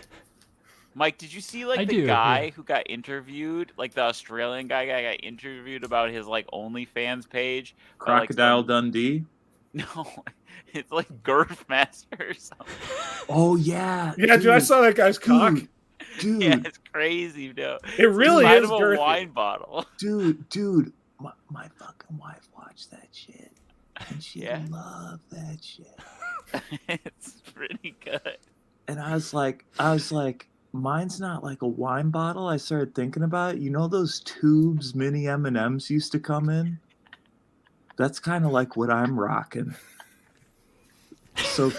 Mike, did you see the guy who got interviewed, like the Australian guy got interviewed about his like OnlyFans page? Crocodile Dundee? No, it's like Girthmaster or something. Oh yeah. Yeah, dude, I saw that guy's cock. Dude. Yeah, it's crazy, dude. It really is a wine bottle. Dude, my fucking wife watched that shit. And she loved that shit. It's pretty good. And I was like, mine's not like a wine bottle. I started thinking about it. You know those tubes mini M&Ms used to come in? That's kind of like what I'm rocking. So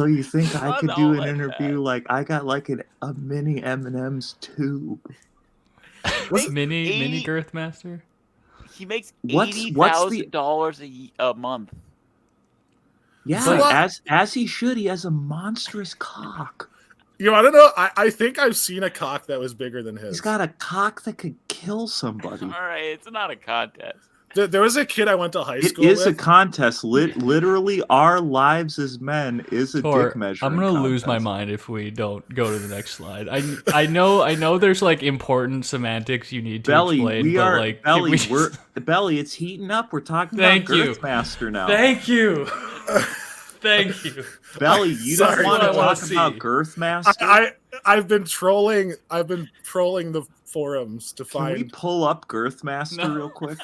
you think I could do an interview like I got like a mini M&M's tube? What's mini Girthmaster? He makes $80,000 a month. Yeah, as he should. He has a monstrous cock. You want to know? I think I've seen a cock that was bigger than his. He's got a cock that could kill somebody. All right, it's not a contest. There was a kid I went to high school with. It is a contest. Literally, our lives as men is a dick measuring I'm gonna lose my mind if we don't go to the next slide. I know there's like important semantics you need to explain. Belly, it's heating up. We're talking about Girthmaster now. Thank you. Thank you, Belly. You don't want to talk about Girthmaster? I've been trolling the forums to find. Can we pull up Girthmaster real quick?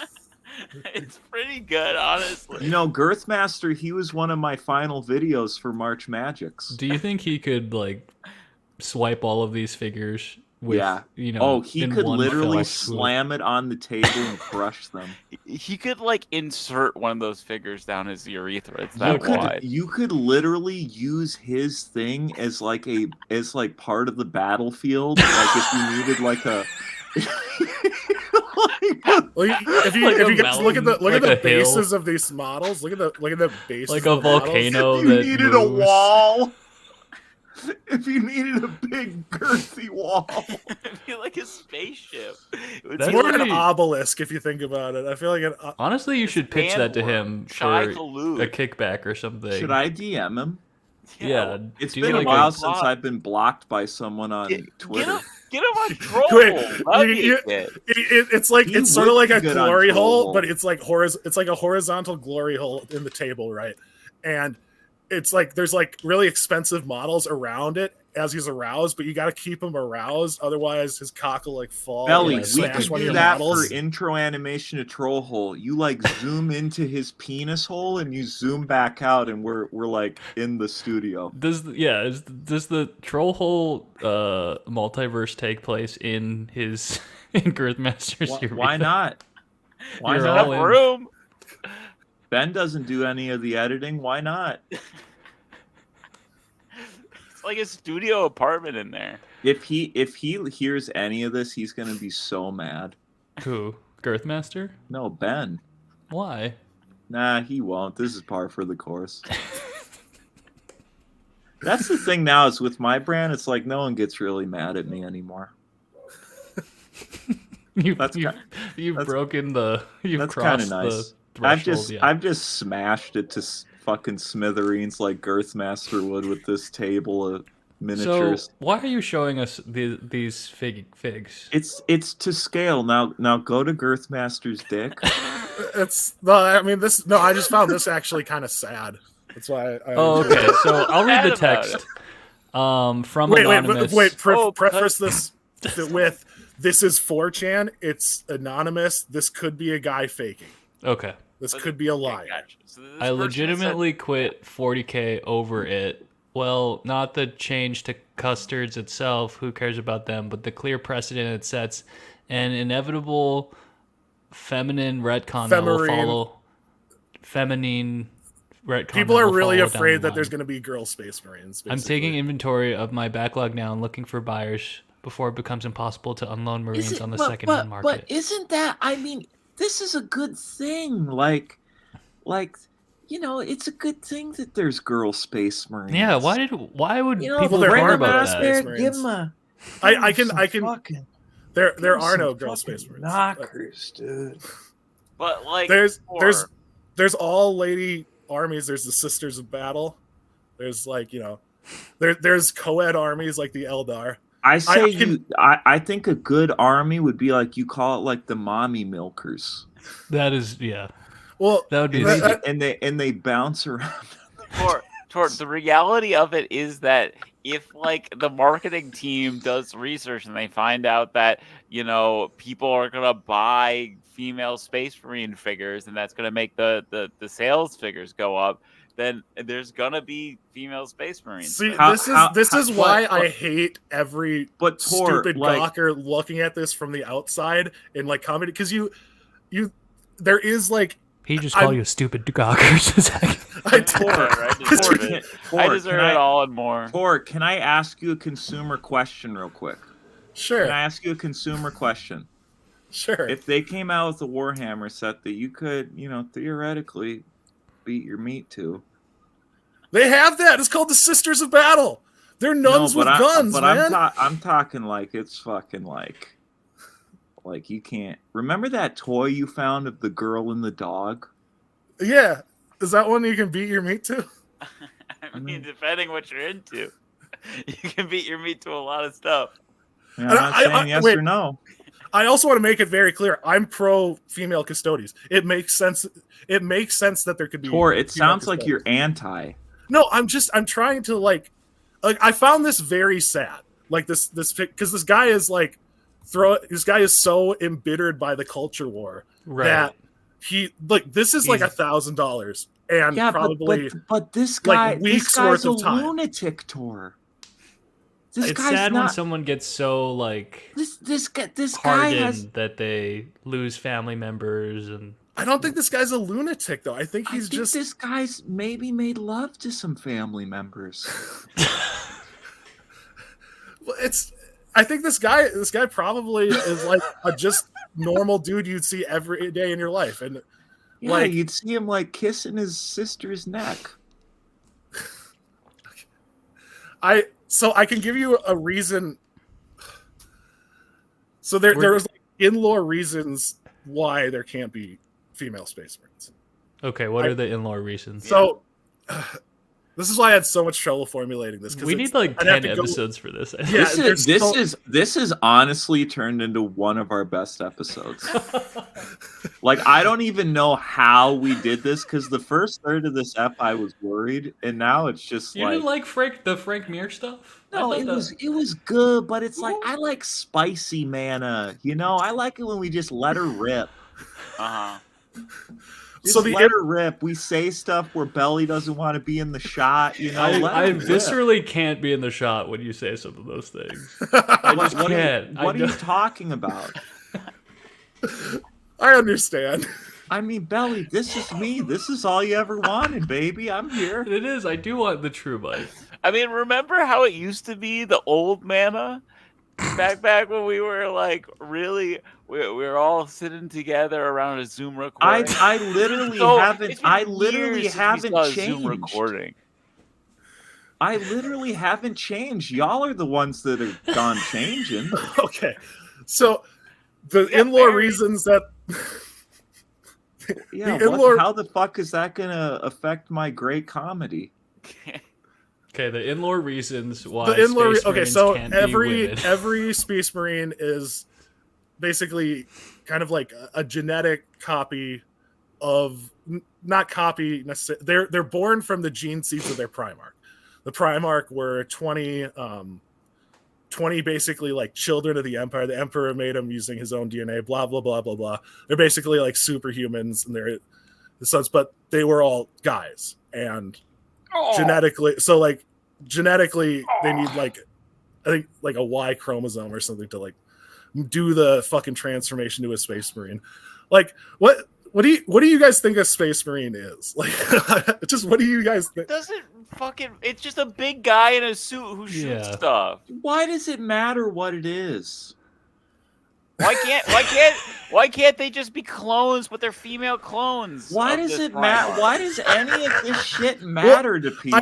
It's pretty good, honestly. You know, Girthmaster, he was one of my final videos for March Magics. Do you think he could like swipe all of these figures with, you know, oh, he could literally slam it on the table and crush them. He could like insert one of those figures down his urethra. It's that wide. You could literally use his thing as like part of the battlefield. Like if you needed like a if you guys look at the bases of these models, look at the bases, like a volcano. If you needed a wall. If you needed a big girthy wall, it'd be like a spaceship. It's more like an obelisk if you think about it. I feel like honestly, you should pitch that to him for a kickback or something. Should I DM him? Yeah, it's been a while since I've been blocked by someone on Twitter. Get him on troll. It's like it's sort of like a glory hole, but it's like a horizontal glory hole in the table, right? And it's like there's like really expensive models around it as he's aroused, but you got to keep him aroused, otherwise his cock will like fall. Belly, and, like, we could do that for intro animation to Troll Hole. You like zoom into his penis hole and you zoom back out, and we're like in the studio. Does the Troll Hole multiverse take place in his in Girthmaster's urethra? Why not? Why not? Room. Ben doesn't do any of the editing. Why not? It's like a studio apartment in there. If he hears any of this, he's gonna be so mad. Who? Girthmaster? No, Ben. Why? Nah, he won't. This is par for the course. That's the thing now is with my brand, it's like no one gets really mad at me anymore. You've broken the. You've crossed nice. the. I've just smashed it to fucking smithereens like Girthmaster would with this table of miniatures. So why are you showing us these figs? It's to scale. Now go to Girthmaster's dick. I just found this actually kind of sad. That's why. Okay. So I'll read the text. From Anonymous. Preface this with this is 4chan. It's anonymous. This could be a guy faking. Okay. This could be a lie. Gotcha. So I legitimately quit 40K over it. Well, not the change to Custodes itself. Who cares about them? But the clear precedent it sets, an inevitable feminine retcon that will follow. Feminine retcon. People are really afraid that there's going to be girl Space Marines. Basically. I'm taking inventory of my backlog now and looking for buyers before it becomes impossible to unload Marines on the second-hand market. But isn't that? I mean. This is a good thing. Like, you know, it's a good thing that there's girl Space Marines. Yeah, why would people bring care them about out that? there, give them a. I can. There are no girl Space Marines. Knockers, dude. But like, there's all lady armies. There's the Sisters of Battle. There's like there's co-ed armies like the Eldar. I think a good army would be like you call it like the mommy milkers. That is Well, that would be and they bounce around. Tor, the reality of it is that if like the marketing team does research and they find out that people are gonna buy female Space Marine figures and that's gonna make the sales figures go up, then there's gonna be female Space Marines. See, this is why I hate every stupid gawker looking at this from the outside and like commenting, because there is like he just called you stupid gawkers. I deserve it all and more. Tor, can I ask you a consumer question real quick? Sure. Can I ask you a consumer question? Sure. If they came out with a Warhammer set that you could, theoretically beat your meat to. They have that. It's called the Sisters of Battle. They're nuns with guns, man. I'm talking like it's fucking like you can't. Remember that toy you found of the girl and the dog? Yeah. Is that one you can beat your meat to? I mean, depending what you're into, you can beat your meat to a lot of stuff. Yeah, I'm not saying yes or no. I also want to make it very clear. I'm pro female Custodes. It makes sense. It makes sense that there could be. Tor, it sounds like you're anti. No, I'm trying to like I found this very sad. Like this because this guy is like this guy is so embittered by the culture war that he like this is like $1,000 and probably but this guy like weeks this guy's worth of time. A lunatic, Tor. It's sad when someone gets so like this guy hardened that they lose family members. And I don't think this guy's a lunatic though. I think this guy's maybe made love to some family members. Well, I think this guy probably is like a just normal dude you'd see every day in your life, and like you'd see him like kissing his sister's neck. So I can give you a reason. So there was like in-law reasons why there can't be female Space Marines. Okay, what are the in-law reasons? So this is why I had so much trouble formulating this. We need like 10 episodes for this. Yeah, this is honestly turned into one of our best episodes. Like I don't even know how we did this because the first third of this ep I was worried, and now it's just you didn't like the Frank Mir stuff. No, it was good, but it's like I like spicy mana. You know, I like it when we just let her rip. Just let her rip. We say stuff where Belly doesn't want to be in the shot. You know, I viscerally can't be in the shot when you say some of those things. I just can't. What are you talking about? I understand. I mean, Belly, this is me. This is all you ever wanted, baby. I'm here. It is. I do want the true bite. I mean, remember how it used to be the old mana? Back when we were like really, we were all sitting together around a Zoom recording. I literally haven't changed. Zoom recording. I literally haven't changed. Y'all are the ones that are gone changing. Okay, so the in-law reasons that. Yeah, how the fuck is that gonna affect my great comedy? Okay, the in-law reasons why so every Space Marine is basically kind of like a genetic copy of not copy necessarily. They're born from the gene seeds of their Primarch. The Primarch were 20 basically like children of the Empire. The Emperor made them using his own DNA, blah, blah, blah, blah, blah. They're basically like superhumans and they're the sons, but they were all guys. And genetically they need like, I think like a Y chromosome or something to like do the fucking transformation to a Space Marine. Like what do you guys think a Space Marine is? Like just what do you guys think? It's just a big guy in a suit who shoots stuff. Why does it matter what it is? Why can't they just be clones, but they're female clones? Why does it matter? Why does any of this shit matter to people?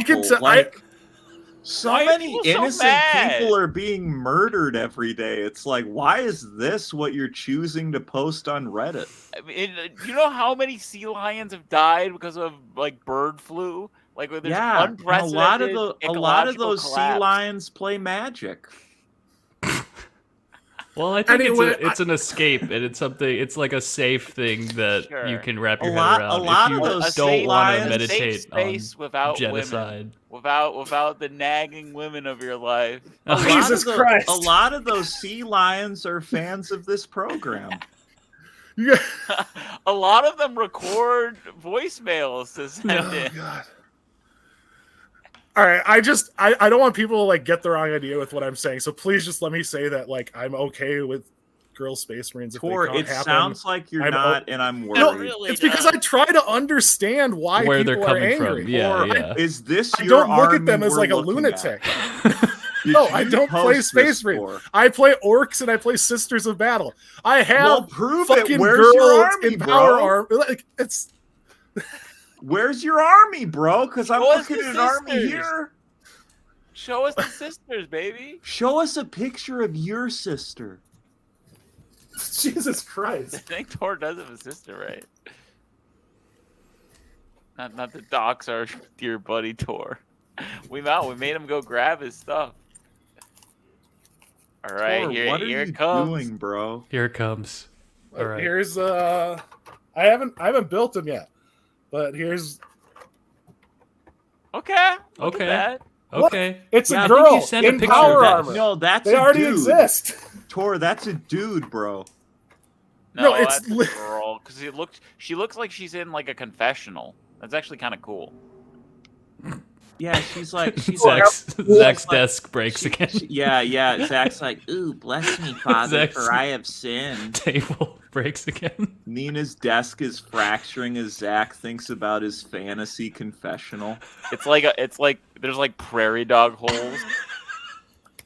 So many innocent people are being murdered every day. It's like, why is this what you're choosing to post on Reddit? I mean, you know how many sea lions have died because of like bird flu? Like, there's unprecedented a lot of those sea lions play Magic. Well, I think it's an escape, and it's something. It's like a safe thing that you can wrap your head around. A lot of those don't want to meditate space on without genocide, without the nagging women of your life. Jesus Christ! A lot of those sea lions are fans of this program. A lot of them record voicemails to send in. God. All right, I don't want people to like get the wrong idea with what I'm saying. So please just let me say that like I'm okay with girl Space Marines. Tor, it sounds like you're not, and I'm worried. No, really it's because I try to understand why where people they're coming are angry. from. Yeah. Is this I your don't look at them as like a lunatic. No, I don't play Space Marines. I play Orcs and I play Sisters of Battle. I have fucking Where's your girls army, in power bro? Like it's. Where's your army, bro? Because I'm looking at an army here. Show us the sisters, baby. Show us a picture of your sister. Jesus Christ. I think Tor does have a sister, right? Not the docs our dear buddy Tor. We made him go grab his stuff. All right, Tor, here it comes. What are you doing, bro? Here it comes. All right. Here's I haven't built him yet. But here's Okay. Look Okay. at that. Okay. It's Yeah, a I think girl you sent a in picture power of that. armor. No, that's They a already dude. exist. Tor, that's a dude, bro. No, it's that's a girl because she looks like she's in like a confessional. That's actually kind of cool. Yeah, she's like Zach's desk breaks again. Yeah. Zach's like, ooh, bless me, Father, Zach's for I have sinned. Table breaks again. Nina's desk is fracturing as Zach thinks about his fantasy confessional. It's like there's like prairie dog holes.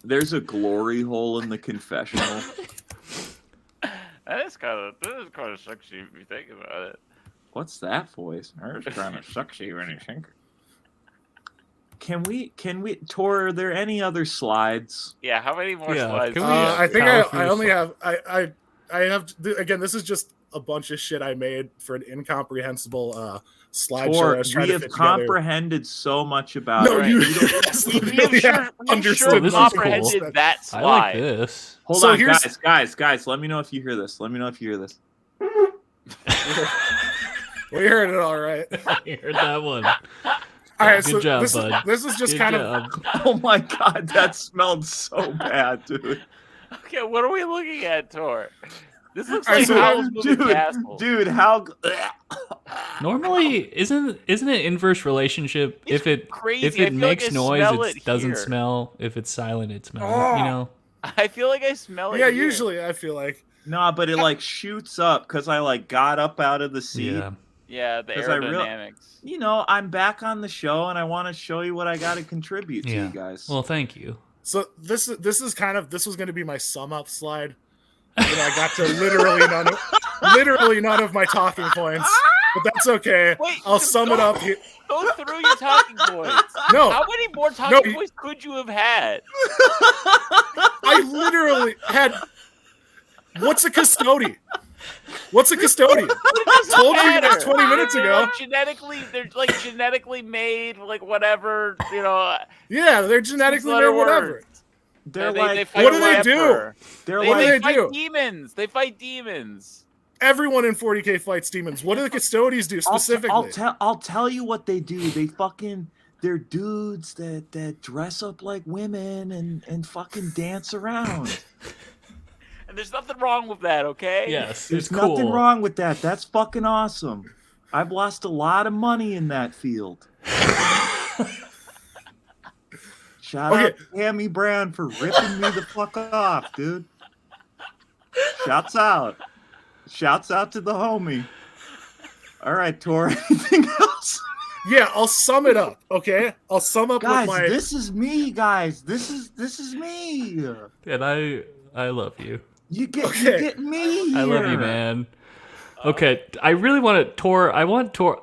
There's a glory hole in the confessional. This is kind of sexy if you think about it. What's that voice? It's kind of sexy when you think. Can we, Tor, are there any other slides? Yeah, how many more slides? I think I only have, I have, again, this is just a bunch of shit I made for an incomprehensible slideshow. Tor, I was trying we to have fit together. comprehended so much about No, it. you We sure This is comprehended cool. that I slide. like this. Hold on, guys. Let me know if you hear this. We heard it all right. I heard that one. All right, Good so job, this bud. This is just Good kind job. of. Oh my god, that smelled so bad, dude. Okay, what are we looking at, Tor? This looks All right, like so Howl's Moving Castle. Dude, how? Normally, isn't it inverse relationship? It's crazy. If I it feel makes like I noise, smell it it doesn't here. smell. If it's silent, it smells. Oh. You know. I feel like I smell it. Yeah, here. usually I feel like. Nah, but it like shoots up because I like got up out of the seat. Yeah. Yeah, the 'Cause I aerodynamics. You know, I'm back on the show and I want to show you what I got to contribute to Yeah. you guys. Well, thank you. So this was going to be my sum up slide. And I got to literally none of my talking points, but that's okay. Wait, I'll sum it up. Go through your talking points. No. How many more talking points could you have had? I literally had. What's a custodian? What's a custodian? Told you that 20 minutes ago. They're like genetically made, like whatever, you know. Yeah, they're genetically made, whatever. They're They like, fight what do they whatever. do? They do? fight demons. They fight demons. Everyone in 40K fights demons. What do the custodians do specifically? I'll tell you what they do. They're dudes that dress up like women and fucking dance around. And there's nothing wrong with that, okay? Yes, There's it's cool. nothing wrong with that. That's fucking awesome. I've lost a lot of money in that field. Shout out to Tammy Brown for ripping me the fuck off, dude. Shouts out to the homie. All right, Tor. Anything else? Yeah, I'll sum it up. Okay, I'll sum up Guys, with my. this is me, guys. This is me. And I love you. You get me here. I love you, man. Okay, I really want to Tor. I want Tor.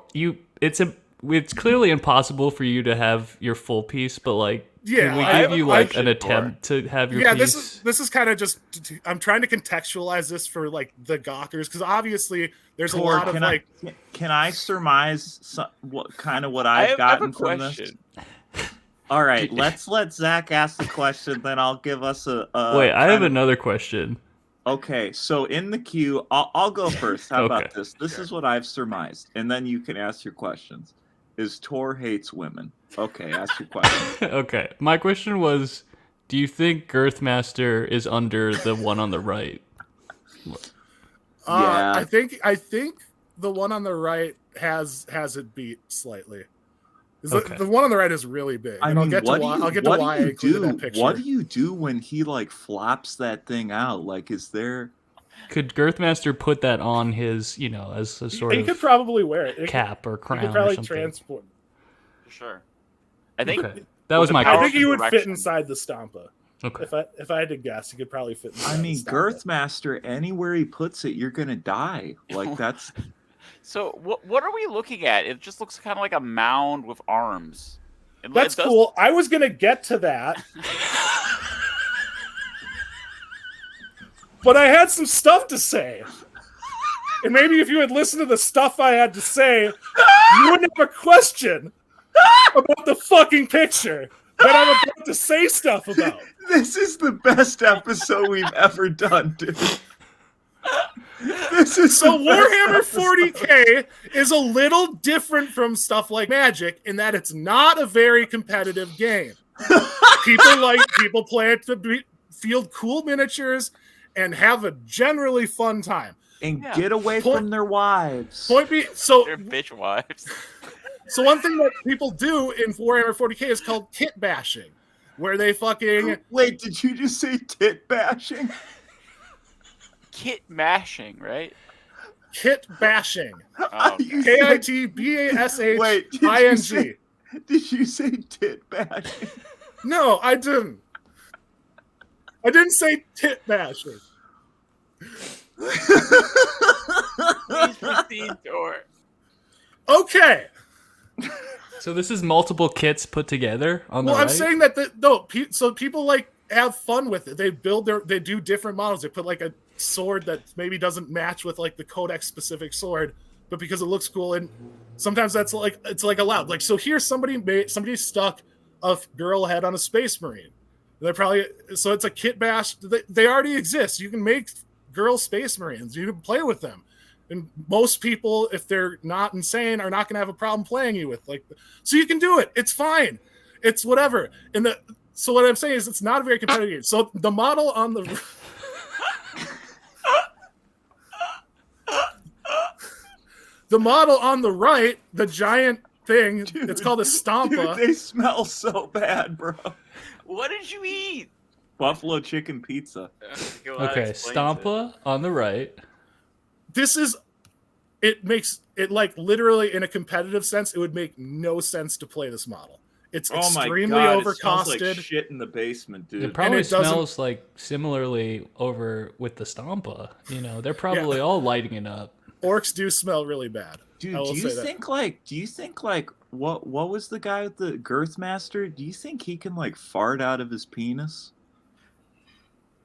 It's clearly impossible for you to have your full piece, but like, can we give you like an attempt to have your piece? This is kind of just. I'm trying to contextualize this for like the gawkers because obviously there's Tor, a lot of like. Can I surmise what I've gotten from this? All right, let's let Zach ask the question, then I'll give us a. Wait, I have another question. Okay, so in the queue, I'll go first. How about this? This is what I've surmised, and then you can ask your questions. Is Tor hates women? Okay, ask your question. Okay, my question was, do you think Girthmaster is under the one on the right? Yeah, I think the one on the right has it beat slightly. The one on the right is really big. I and mean, I'll get to why I included that picture. What do you do when he like flops that thing out? Like, is there? Could Girthmaster put that on his, as a sort of? He could probably wear it. Cap or crown. He could probably or something. transport. For sure. I think that was my. I think he would fit inside the Stampa. Okay. If I had to guess, he could probably fit inside. I mean, the Stampa. Girthmaster, anywhere he puts it, you're gonna die. Like that's. So what are we looking at? It just looks kind of like a mound with arms. That's cool. I was gonna get to that. But I had some stuff to say. And maybe if you had listened to the stuff I had to say, you wouldn't have a question about the fucking picture that I'm about to say stuff about. This is the best episode we've ever done, dude. So Warhammer 40K is a little different from stuff like Magic in that it's not a very competitive game. People play it to field cool miniatures and have a generally fun time and get away from their wives. Their bitch wives. So one thing that people do in Warhammer 40K is called kit bashing, where they fucking wait. Did you just say tit bashing? Kit mashing, right? Kit bashing. Oh, KITBASHING. Did you say tit bashing? No, I didn't. I didn't say tit bashing. Please proceed, Tor. Okay. So this is multiple kits put together on the right? I'm saying that so people like have fun with it. They do different models. They put like a sword that maybe doesn't match with like the codex specific sword, but because it looks cool, and sometimes that's like it's like allowed. Like so, here somebody stuck a girl head on a space marine. They're probably so it's a kit bash. They already exist. You can make girl space marines. You can play with them, and most people, if they're not insane, are not going to have a problem playing you with like. So you can do it. It's fine. It's whatever. So what I'm saying is it's not a very competitive game. So the model on the right, the giant thing, it's called a Stampa. Dude, they smell so bad, bro. What did you eat? Buffalo chicken pizza. Okay, Stampa on the right. It makes it like literally in a competitive sense, it would make no sense to play this model. It's extremely overcosted. It smells like shit in the basement, dude. It probably smells like similarly over with the Stampa. You know, they're probably all lighting it up. Orcs do smell really bad. Dude, do you think what was the guy with the Girth Master? Do you think he can like fart out of his penis?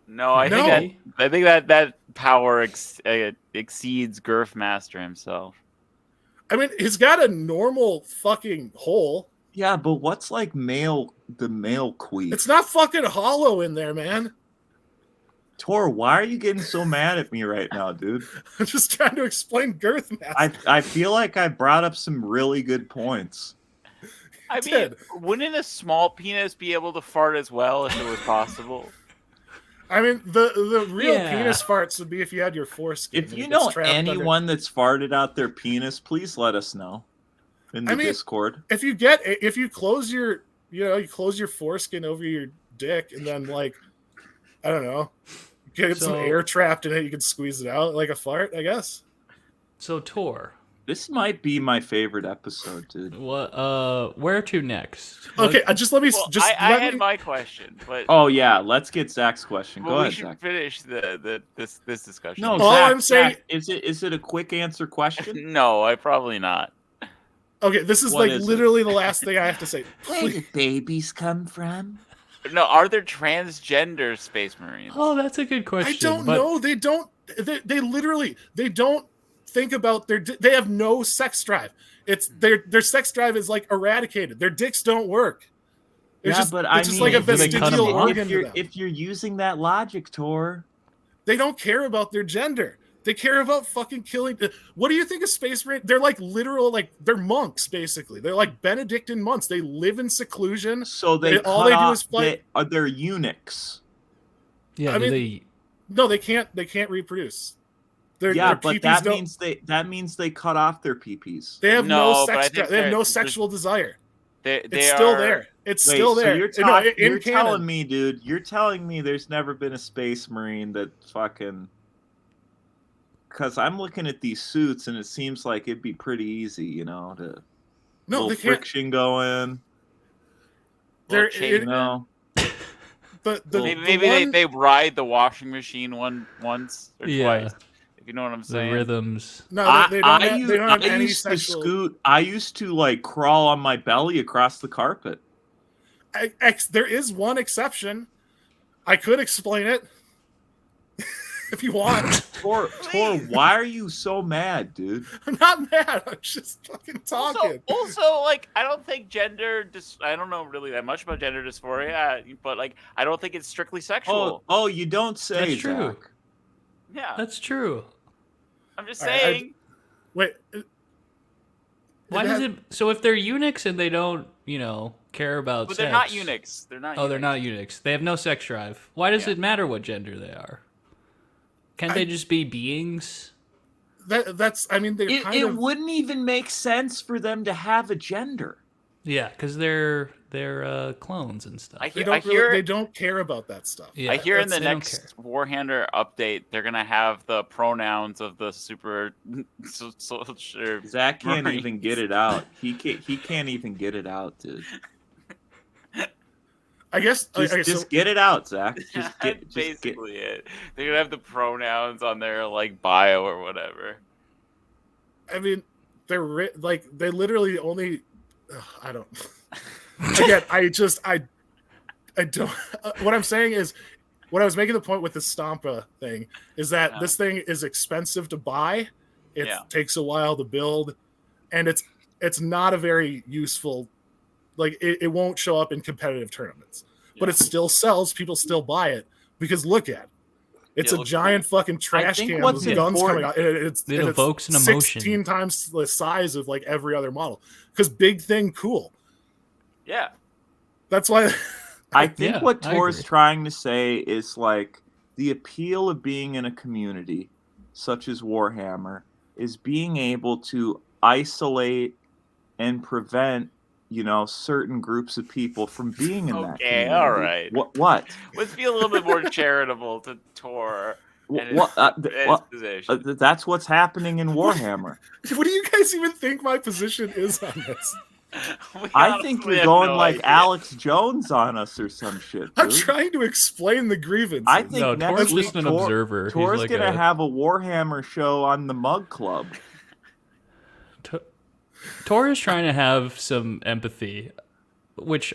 No, I think that power exceeds Girth Master himself. I mean, he's got a normal fucking hole. Yeah, but what's like the male queef? It's not fucking hollow in there, man. Tor, why are you getting so mad at me right now, dude? I'm just trying to explain Girth Master. I feel like I brought up some really good points. I mean, wouldn't a small penis be able to fart as well if it was possible? I mean, the real penis farts would be if you had your foreskin. If you know anyone that's farted out their penis, please let us know in the Discord. If you close your foreskin over your dick and then like, I don't know, get some air trapped in it, you can squeeze it out like a fart, I guess. So Tor, this might be my favorite episode, dude. What? Where to next? Okay, I had my question, but yeah, let's get Zach's question. Go ahead, Zach. Finish this discussion. No, all Zach, I'm saying is it a quick answer question? No, I probably not. Okay, this is literally the last thing I have to say. Where do babies come from? No, are there transgender space marines? Oh, that's a good question. I don't know. They don't. They literally don't think about they have no sex drive. It's their sex drive is like eradicated. Their dicks don't work. It's just like a vestigial organ to them. If you're using that logic, Tor, they don't care about their gender. They care about fucking killing. What do you think of space marine? They're like literal, like they're monks basically. They're like Benedictine monks. They live in seclusion. So all they do is fight. They're eunuchs. Yeah, I mean, no, they can't. They can't reproduce. But that means they cut off their peepees. They have no sex. They have no sexual desire. It's still there. It's still there. So you're telling me, dude. You're telling me there's never been a space marine that fucking. Because I'm looking at these suits and it seems like it'd be pretty easy, you know, to little friction going. Maybe they ride the washing machine once or twice. If you know what I'm saying. The rhythms. No, they don't have any sexual. I used to like crawl on my belly across the carpet. There is one exception. I could explain it. If you want. Tor, why are you so mad, dude? I'm not mad. I'm just fucking talking. Also, like, I don't think I don't know really that much about gender dysphoria, but like, I don't think it's strictly sexual. Oh, you don't say. That's true. Yeah, that's true. I'm just saying. Wait. Why does it? So if they're eunuchs and they don't, care about But sex, they're not eunuchs. They're not. They're not eunuchs. They have no sex drive. Why does it matter what gender they are? Can't they just be beings? It wouldn't even make sense for them to have a gender. Yeah, because they're clones and stuff. They don't care about that stuff. Yeah, I hear in the next Warhammer update, they're gonna have the pronouns of the super soldier. Zach can't even get it out. He can't even get it out, dude. I guess just get it out, Zach. That's basically it. They're gonna have the pronouns on their bio or whatever. I mean, they literally only. I don't. Again, I don't. What I'm saying is, what I was making the point with the Stampa thing is that this thing is expensive to buy. It takes a while to build, and it's not a very useful. It won't show up in competitive tournaments, but it still sells. People still buy it because look at it. It's a giant fucking trash can with guns coming out. It evokes an emotion. 16 times the size of every other model. Because big thing, cool. Yeah. That's why. I think what Tor's trying to say is the appeal of being in a community such as Warhammer is being able to isolate and prevent certain groups of people from being in that community. Okay, all right. What? Let's be a little bit more charitable to Tor and his position. That's what's happening in Warhammer. What do you guys even think my position is on this? I think you're going idea. Alex Jones on us or some shit, dude. I'm trying to explain the grievance. I think next week, just an observer. Tor's going to have a Warhammer show on the Mug Club. Tor is trying to have some empathy, which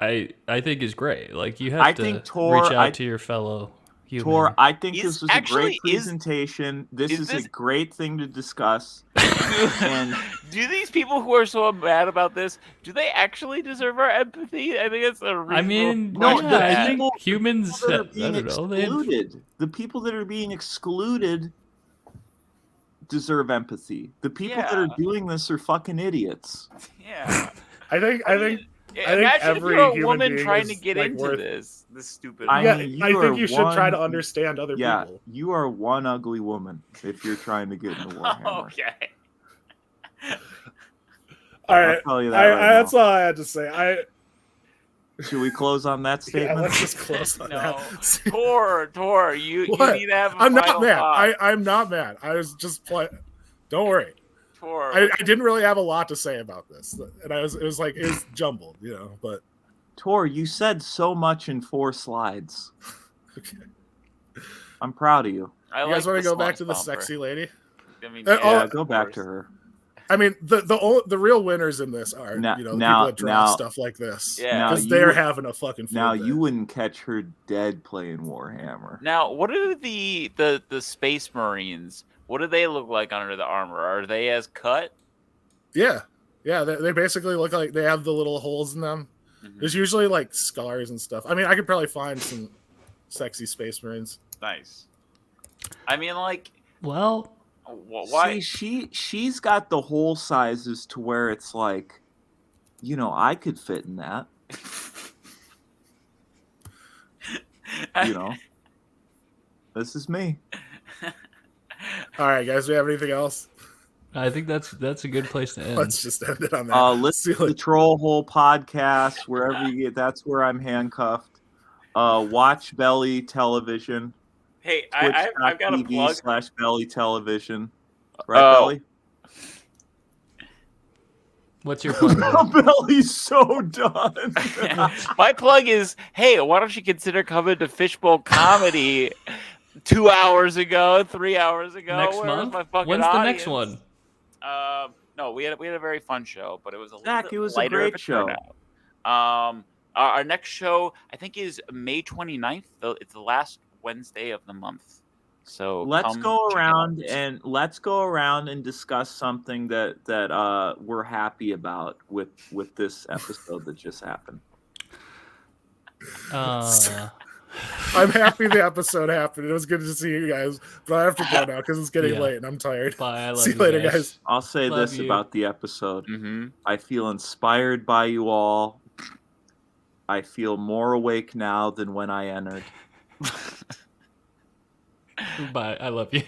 I think is great. You have to reach out to your fellow human. Tor, I think this was a great presentation. This is a great thing to discuss. And do these people who are so mad about this, do they actually deserve our empathy? I think it's a reasonable. I mean, I think humans that are being excluded. The people that are being excluded deserve empathy. The people that are doing this are fucking idiots. Yeah. I think imagine every if you're a woman being trying to get into this stupid. I think you should try to understand other people. You are one ugly woman if you're trying to get into Warhammer. Okay. All right. That's all I had to say. Should we close on that statement? Yeah, let's just close on that. Tor, you need to have a I'm not mad. thought. I'm not mad. I was just playing. Don't worry. Tor. I didn't really have a lot to say about this. And it was jumbled, but. Tor, you said so much in 4 slides. Okay. I'm proud of you. You guys want to go back to the sexy lady? I mean, go back to her. I mean, the real winners in this are the people that draw stuff like this. Yeah, because they're having a fucking. Now you wouldn't catch her dead playing Warhammer. Now, what are the Space Marines? What do they look like under the armor? Are they as cut? Yeah. They basically look like they have the little holes in them. Mm-hmm. There's usually scars and stuff. I mean, I could probably find some sexy Space Marines. Nice. I mean, well. Why? See, she's got the hole sizes to where it's I could fit in that. This is me. All right, guys. Do we have anything else? I think that's a good place to end. Let's just end it on that. Listen to the Troll Hole podcast wherever you get. That's where I'm handcuffed. Watch Belly Television. Hey, I've got a plug. /Belly Television. Right, Belly? What's your plug? Belly's so done. My plug is, hey, why don't you consider coming to Fishbowl Comedy 2 hours ago, 3 hours ago? Next month? When's the next one? No, we had a very fun show, but it was a great show. Our next show, I think, is May 29th. It's the last Wednesday of the month. So let's go around and discuss something that we're happy about with this episode that just happened. I'm happy the episode happened. It was good to see you guys, but I have to go now because it's getting late and I'm tired. Bye. I love See you later, guys. I'll say Love this you. about the episode. Mm-hmm. I feel inspired by you all. I feel more awake now than when I entered. Bye. I love you.